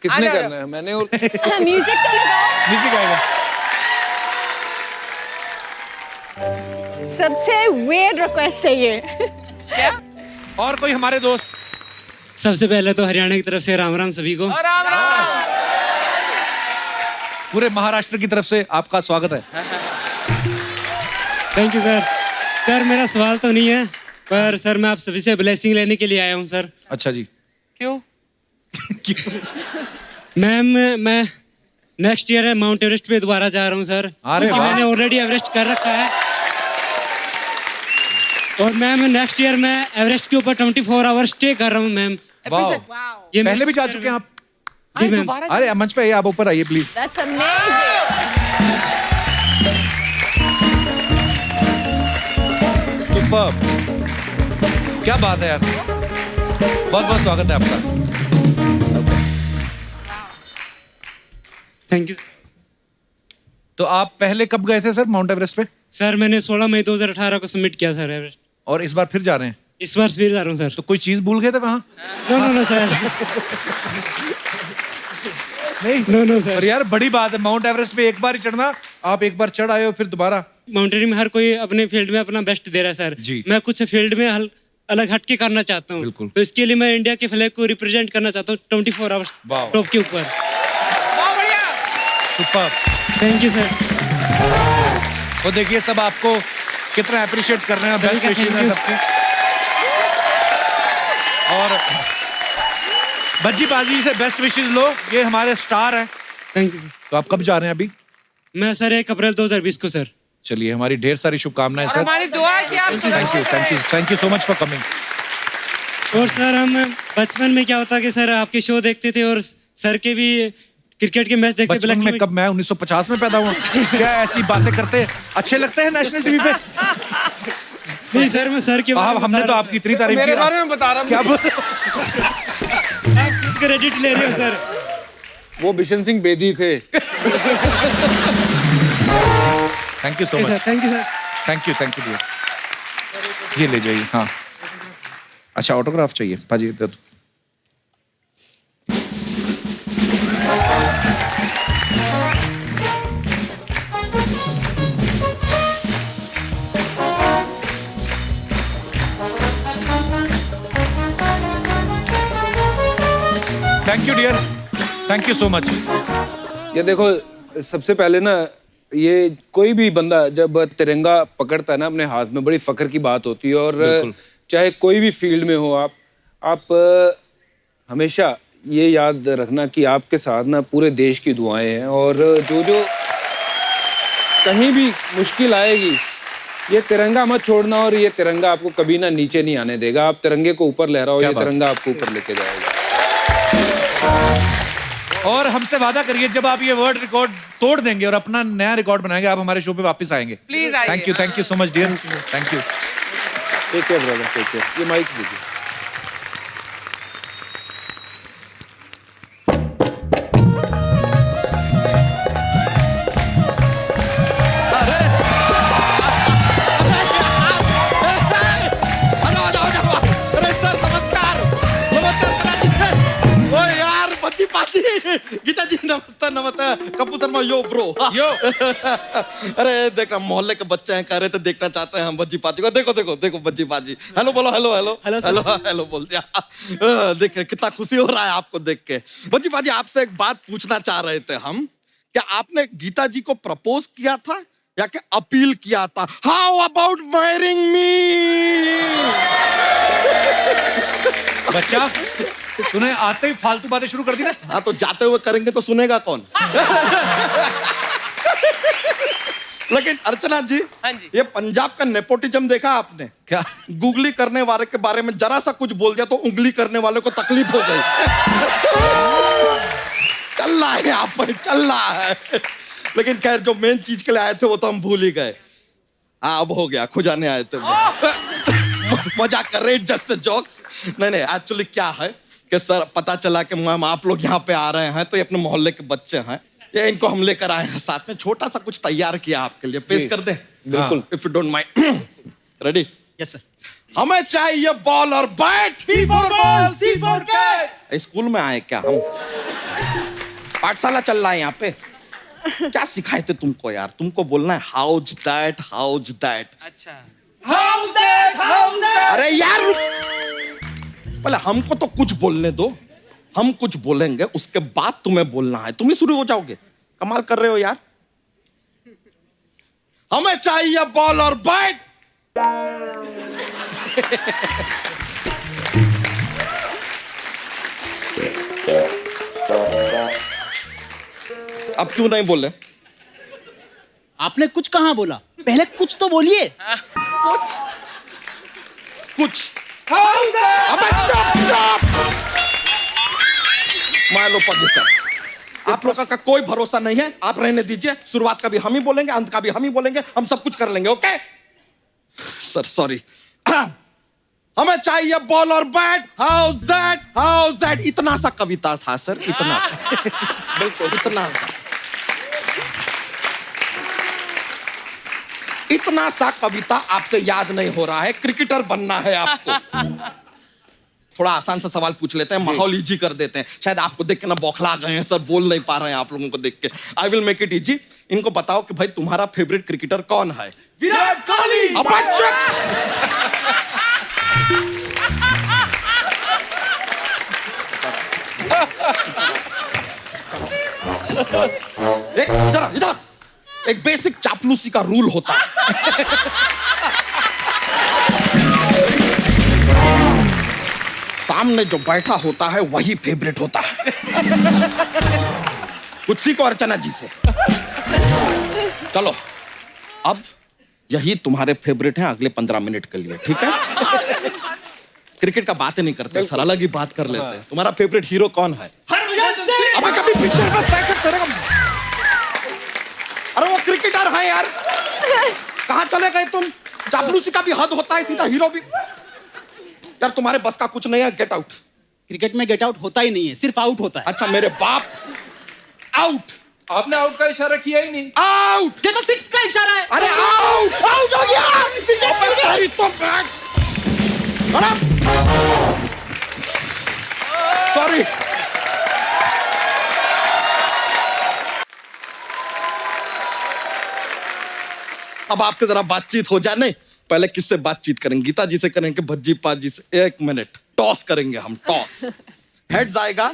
किसने करना है? मैंने और म्यूजिक तो लगाओ। म्यूजिक आएगा। सबसे weird रिक्वेस्ट है ये। और कोई हमारे दोस्त? सबसे पहले तो हरियाणा की तरफ से राम राम सभी को। पूरे महाराष्ट्र की तरफ से आपका स्वागत है। Thank you sir. सर मेरा सवाल तो नहीं है, पर सर मैं आप सभी से ब्लेसिंग लेने के लिए आया हूँ सर। अच्छा जी। क्यों? मैम मैं नेक्स्ट ईयर है माउंट एवरेस्ट पे दोबारा जा रहा हूँ सर, अरे क्योंकि वाह। मैंने ऑलरेडी एवरेस्ट कर रखा है। और मैम नेक्स्ट ईयर मैं एवरेस्ट के ऊपर 24 आवर स्टे कर रहा हूँ मैम। वाह। ये पहले भी जा चुके हैं आप? जी मैम। अरे मंच पे आइए, आप ऊपर आइए प्लीज। That's amazing. सुपर्ब, क्या बात है यार, बहुत बहुत स्वागत है आपका। Thank you. तो आप पहले कब गए थे सर माउंट एवरेस्ट पे? सर मैंने 16 मई 2018 को सबमिट किया सर एवरेस्ट। और इस बार फिर जा रहे हैं? इस बार फिर जा रहा हूँ सर। तो कोई चीज भूल गए थे वहाँ? No sir. नहीं नो सर। और यार बड़ी बात है, माउंट एवरेस्ट पे एक बार ही चढ़ना, आप एक बार चढ़ आए हो फिर दोबारा। माउंटेनिंग में हर कोई अपने फील्ड में अपना बेस्ट दे रहा है सर। जी। मैं कुछ फील्ड में अलग हटके करना चाहता हूँ। बिल्कुल। तो इसके लिए मैं इंडिया के फ्लैग को रिप्रेजेंट करना चाहता हूँ 24 आवर्स वाह। टॉप के ऊपर। सुपर। Thank you sir. तो देखिए सब आपको कितना अप्रिशिएट कर रहे हैं, बेस्ट विशेस हैं सबके। और बज्जी बाजी से बेस्ट विशेस लो, ये हमारे स्टार हैं। Thank you. तो आप कब जा रहे हैं अभी? मैं सर 1 अप्रैल 2020 को सर। चलिए, हमारी ढेर सारी शुभकामनाएं सर। हमारी दुआ है कि आप thank you so much for coming. और सर हम बचपन में क्या होता कि सर आपके शो देखते थे और सर के भी क्रिकेट के मैच देखते। बचपन में कब? मैं 1950 में पैदा हुआ। क्या ऐसी बातें करते अच्छे लगते हैं नेशनल टीवी पे? नहीं सर, मैं सर के हमने तो आपकी इतनी तारीफ की। मेरे बारे में बता रहा हूँ। क्या बोल? आप क्रेडिट ले रहे हो सर। वो बिशन सिंह बेदी थे। Thank you so much. Thank you sir. Thank you dear. ये ले जाइए। हाँ, अच्छा ऑटोग्राफ चाहिए पाजी? दे दो। Thank you dear, thank you so much. ये देखो, सबसे पहले ना, ये कोई भी बंदा जब तिरंगा पकड़ता है ना अपने हाथ में, बड़ी फख्र की बात होती है। और चाहे कोई भी फील्ड में हो आप हमेशा ये याद रखना कि आपके साथ ना पूरे देश की दुआएं हैं। और जो कहीं भी मुश्किल आएगी, ये तिरंगा मत छोड़ना, और ये तिरंगा आपको कभी ना नीचे नहीं आने देगा। आप तिरंगे को ऊपर लहराओ, ये तिरंगा आपको ऊपर लेके जाएगा। और हमसे वादा करिए जब आप ये वर्ल्ड रिकॉर्ड तोड़ देंगे और अपना नया रिकॉर्ड बनाएंगे, आप हमारे शो पे वापस आएंगे। प्लीज आइए। Thank you so much dear, thank you. Take care brother, take care. ये माइक दीजिए। अरे सर नमस्कार, नमस्कार। ओ यार बच्ची पाची, गीता जी नमस्ते नमस्ते। कपूर शर्मा यो ब्रो यो। अरे देख रहा मोहल्ले के बच्चे हैं, कह रहे थे देखना चाहते हैं हम बच्ची पाची को। देखो देखो देखो बच्ची पाची। हेलो बोलो, हेलो हेलो हेलो हेलो बोल दिया। देखिए कितना खुशी हो रहा है आपको देख के। बच्ची पाजी आपसे एक बात पूछना चाह रहे थे हम, क्या आपने गीता जी को प्रपोज किया था या कि अपील किया था? हाउ अबाउट मैरिंग मी? बच्चा तूने आते ही फालतू बातें शुरू कर दी ना। हाँ तो जाते हुए करेंगे तो सुनेगा कौन? लेकिन अर्चना जी, हाँ जी। ये पंजाब का नेपोटिज्म देखा आपने क्या? गूगली करने वाले के बारे में जरा सा कुछ बोल दिया तो उंगली करने वाले को तकलीफ हो गई। चल रहा है यहाँ पर, चल रहा है। लेकिन खैर जो मेन चीज के लिए आए थे वो तो हम भूल ही गए। हाँ अब हो गया, खुजाने आए थे। मजाक कर रहे, जस्ट जोक्स। नहीं एक्चुअली क्या है कि सर पता चला कि मैम आप लोग यहाँ पे आ रहे हैं तो ये अपने मोहल्ले के बच्चे हैं, ये इनको हम लेकर आए हैं साथ में। छोटा सा कुछ तैयार किया आपके लिए, पेश कर दें? बिल्कुल। If you don't mind. Ready? Yes sir. हमें चाहिए बॉल और bat. B for ball, C for cat। School में आए क्या हम? पाठशाला चल रहा है यहाँ पे। क्या सिखाए थे तुमको यार? तुमको बोलना है हाउज दैट, हाउज दैट। अच्छा। अरे यार पहले हमको तो कुछ बोलने दो, हम कुछ बोलेंगे उसके बाद तुम्हें बोलना है। तुम ही शुरू हो जाओगे, कमाल कर रहे हो यार। हमें चाहिए बॉल और बैट। अब क्यों नहीं बोले? आपने कुछ कहाँ बोला? पहले कुछ तो बोलिए। कुछ अबे चुप चुप। मान लो पग सर, आप लोगों का कोई भरोसा नहीं है, आप रहने दीजिए। शुरुआत का भी हम ही बोलेंगे, अंत का भी हम ही बोलेंगे, हम सब कुछ कर लेंगे। Okay sir, sorry. हमें चाहिए बॉल और bat. House that, house that. इतना सा कविता था सर, इतना सा। बिल्कुल इतना सा, इतना सा कविता आपसे याद नहीं हो रहा है। क्रिकेटर बनना है आपको। थोड़ा आसान सा सवाल पूछ लेते हैं, माहौल इजी कर देते हैं। शायद आपको देख के ना बौखला गए हैं सर, बोल नहीं पा रहे हैं आप लोगों को देख के। I will make it easy. इनको बताओ कि भाई तुम्हारा फेवरेट क्रिकेटर कौन है? विराट कोहली। अब इधर इधर, एक बेसिक चापलूसी का रूल होता है। सामने जो बैठा होता है वही फेवरेट होता है। कुछ सीखो अर्चना जी से। चलो अब यही तुम्हारे फेवरेट हैं अगले 15 मिनट के लिए, ठीक है? क्रिकेट का बात नहीं करते सर, अलग ही बात कर लेते हैं। तुम्हारा फेवरेट हीरो कौन है? अबे कभी पिक्चर में बैकअप करेगा। अरे वो क्रिकेटर है यार, कहाँ चले गए तुम? चापलूसी का भी हद होता है, सीधा हीरो भी। यार तुम्हारे बस का कुछ नहीं है, गेट आउट। क्रिकेट में गेट आउट होता ही नहीं है, सिर्फ आउट होता है। अच्छा मेरे बाप, आउट। आपने आउट का इशारा किया ही नहीं। आउट। ये तो 6 का इशारा है। अरे आउट, आउट हो गया। तो बैक। सॉरी। अब आपसे जरा बातचीत हो जाए। नहीं पहले किससे बातचीत करेंगे? गीता जी से करेंगे, भज्जी पाजी से? एक मिनट, टॉस करेंगे हम, टॉस। हेड्स आएगा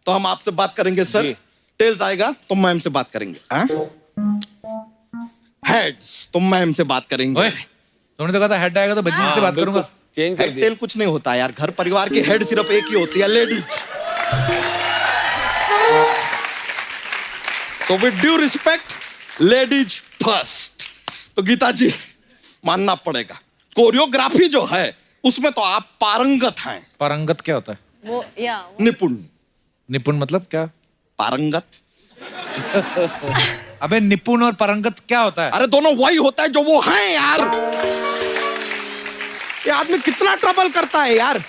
तो हम आपसे बात करेंगे सर, टेल्स आएगा तो मैम से बात करेंगे। हेड्स तो मैम से बात करेंगे। तुमने तो कहा था हेड आएगा तो भज्जी से बात करूंगा। चेंज कर हेड टेल कुछ नहीं होता यार, घर परिवार की हेड सिर्फ एक ही होती है, लेडीज। तो with due respect, ladies first. तो गीता जी मानना पड़ेगा, कोरियोग्राफी जो है उसमें तो आप पारंगत हैं। पारंगत क्या होता है? वो या निपुण। निपुण मतलब क्या? पारंगत। अबे निपुण और पारंगत क्या होता है? अरे दोनों वही होता है जो वो हैं यार। ये आदमी कितना ट्रबल करता है यार।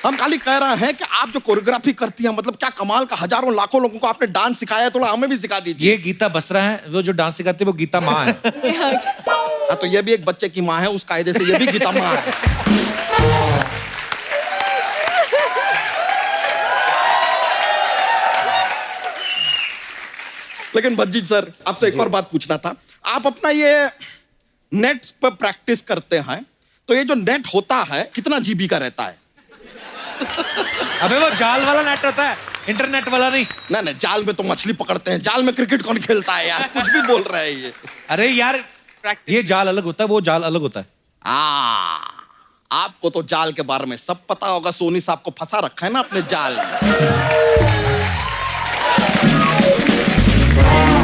हम खाली कह रहे हैं कि आप जो कोरियोग्राफी करती हैं, मतलब क्या कमाल का, हजारों लाखों लोगों को आपने डांस सिखाया है, थोड़ा हमें भी सिखा दीजिए। ये गीता बसरा है, वो जो डांस सिखाती है वो गीता माँ है। हाँ, तो ये भी एक बच्चे की माँ है, उस कायदे से ये भी गीता माँ है। लेकिन भज्जी सर, आपसे एक और बात पूछना था। आप अपना ये नेट पर प्रैक्टिस करते हैं, तो ये जो नेट होता है कितना जीबी का रहता है? अबे वो जाल वाला नेट होता है, इंटरनेट वाला नहीं। ना ना, जाल में तो मछली पकड़ते हैं, जाल में क्रिकेट कौन खेलता है यार? कुछ भी बोल रहे हैं ये। अरे यार, ये जाल अलग होता है, वो जाल अलग होता है। आपको तो जाल के बारे में सब पता होगा। सोनी साहब को फंसा रखा है ना अपने जाल में।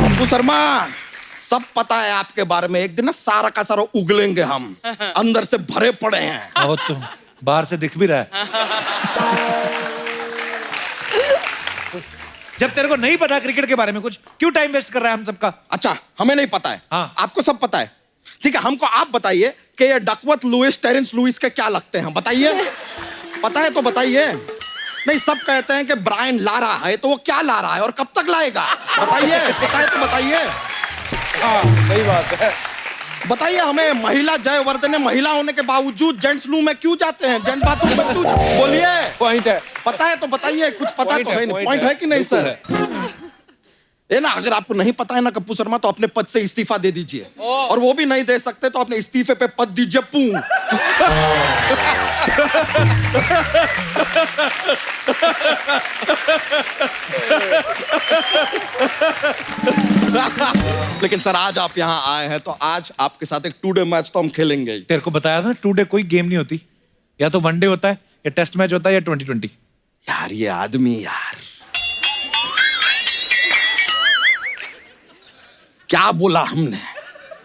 अप्पू शर्मा, सब पता है आपके बारे में। एक दिन ना सारा का सारा उगलेंगे हम, अंदर से भरे पड़े हैं। वो तो बाहर से दिख भी रहा है। जब तेरे को नहीं पता क्रिकेट के बारे में कुछ, क्यों टाइम वेस्ट कर रहा है हम सबका? अच्छा, हमें नहीं पता है। हाँ। आपको सब पता है। ठीक है, हमको आप बताइए कि ये डकवर्थ लुइस, टेरेंस लुइस के क्या लगते हैं, बताइए। पता है तो बताइए। नहीं, सब कहते हैं कि ब्रायन ला रहा है, तो वो क्या ला रहा है और कब तक लाएगा? बताइए, पता है तो बताइए। हाँ, सही बात है। बताइए हमें, महिला जयवर्धने महिला होने के बावजूद जेंट्स लूम में क्यों जाते हैं, जेंट्स बाथरूम में क्यों? बोलिए, पॉइंट है। पता है तो बताइए। कुछ पता तो है नहीं। पॉइंट है कि नहीं सर? ये ना, अगर आपको नहीं पता है ना कप्पू शर्मा, तो अपने पद से इस्तीफा दे दीजिए। और वो भी नहीं दे सकते तो अपने इस्तीफे पे पद दीजिए पू। लेकिन सर, आज आप यहाँ आए हैं, तो आज आपके साथ एक 2 डे मैच तो हम खेलेंगे ही। तेरे को बताया था 2 डे कोई गेम नहीं होती, या तो 1 डे होता है, या टेस्ट मैच होता है, या 2020। यार ये आदमी यार, क्या बोला हमने?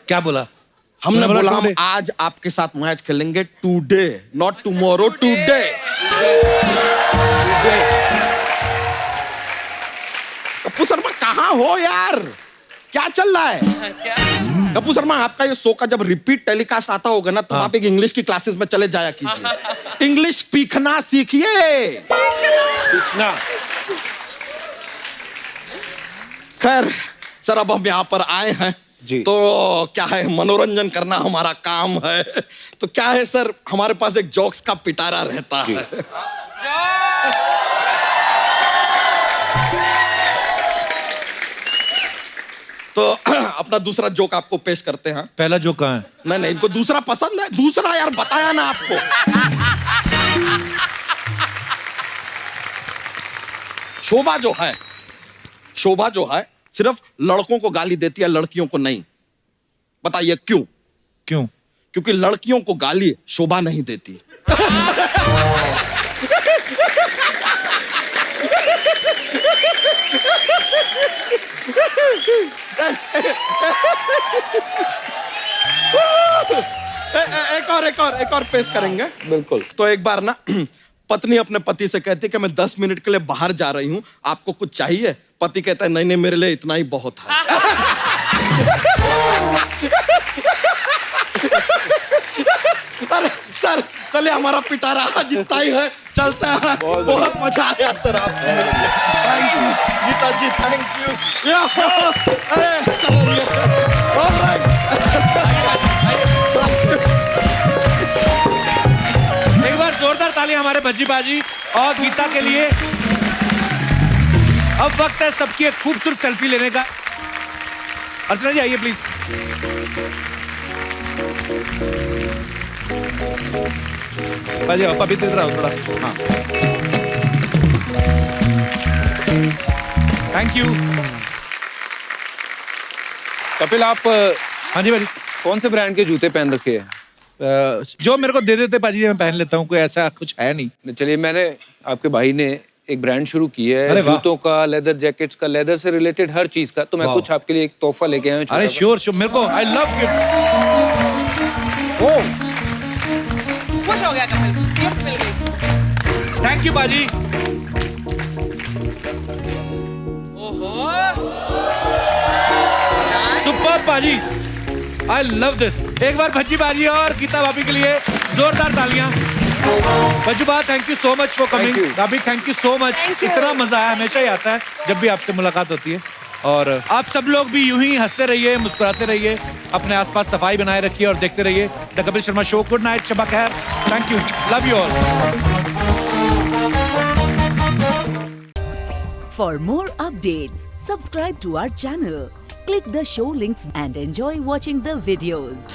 क्या बोला? हमने बोला हम आज आपके साथ मैच खेलेंगे 2 day, not tomorrow, 2 day. Kappu Sharma कहाँ हो यार? क्या चल रहा है? कप्पू शर्मा, आपका ये शो का जब रिपीट टेलीकास्ट आता होगा ना, तो आप एक इंग्लिश की क्लासेस में चले जाया कीजिए। इंग्लिश सीखना सीखिए। खैर सर, अब हम यहाँ पर आए हैं तो क्या है, मनोरंजन करना हमारा काम है। तो क्या है सर, हमारे पास एक जोक्स का पिटारा रहता है। तो अपना दूसरा जोक आपको पेश करते हैं। पहला जोक कहाँ है? नहीं, इनको दूसरा पसंद है। दूसरा यार बताया ना आपको। शोभा जो है सिर्फ लड़कों को गाली देती है, लड़कियों को नहीं। बताइए क्यों? क्यों? क्योंकि लड़कियों को गाली शोभा नहीं देती। एक और पेश करेंगे। बिल्कुल। तो एक बार ना पत्नी अपने पति से कहती है कि मैं 10 मिनट के लिए बाहर जा रही हूँ, आपको कुछ चाहिए? पति कहता है नहीं, मेरे लिए इतना ही बहुत है। अरे सर, चलिए, हमारा पिटारा आज इतना ही है, चलता है। बहुत मजा आया सर आपसे। Thank you Geeta ji, thank you. एक बार जोरदार ताली हमारे भज्जी बाजी और गीता के लिए। अब वक्त है सबकी एक खूबसूरत सेल्फी लेने का। अर्चना जी आइए प्लीज। बाजी आप अभी इधर आओ थोड़ा। हाँ, थैंक यू। कपिल, आप हाँ जी भाजी, कौन से ब्रांड के जूते पहन रखे हैं? जो मेरे को दे देते पाजी, मैं पहन लेता हूँ, कोई ऐसा कुछ है नहीं। चलिए, मैंने आपके भाई ने एक ब्रांड शुरू की है जूतों का, लेदर जैकेट्स का, लेदर से रिलेटेड हर चीज का। तो मैं कुछ आपके लिए एक तोहफा लेके आया हूँ। अरे श्योर, मेरे को आई लव गिफ्ट। ओह, खुश हो गया कपिल, गिफ्ट मिल गई। थैंक यू बाजी। सुपर बाजी, आई लव दिस। एक बार भज्जी बाजी और गीता भाभी के लिए जोरदार तालियां। Bhajjuba thank you so much for coming. भाभी थैंक यू सो मच। इतना मजा आया, हमेशा ही आता है जब भी आपसे मुलाकात होती है। और आप सब लोग भी यूं ही हंसते रहिए, मुस्कुराते रहिए, अपने आसपास सफाई बनाए रखिए और देखते रहिए the Kapil Sharma show. Good night, शबा खैर, thank you, love you all. For more updates, subscribe to our channel, click the show links and enjoy watching the videos.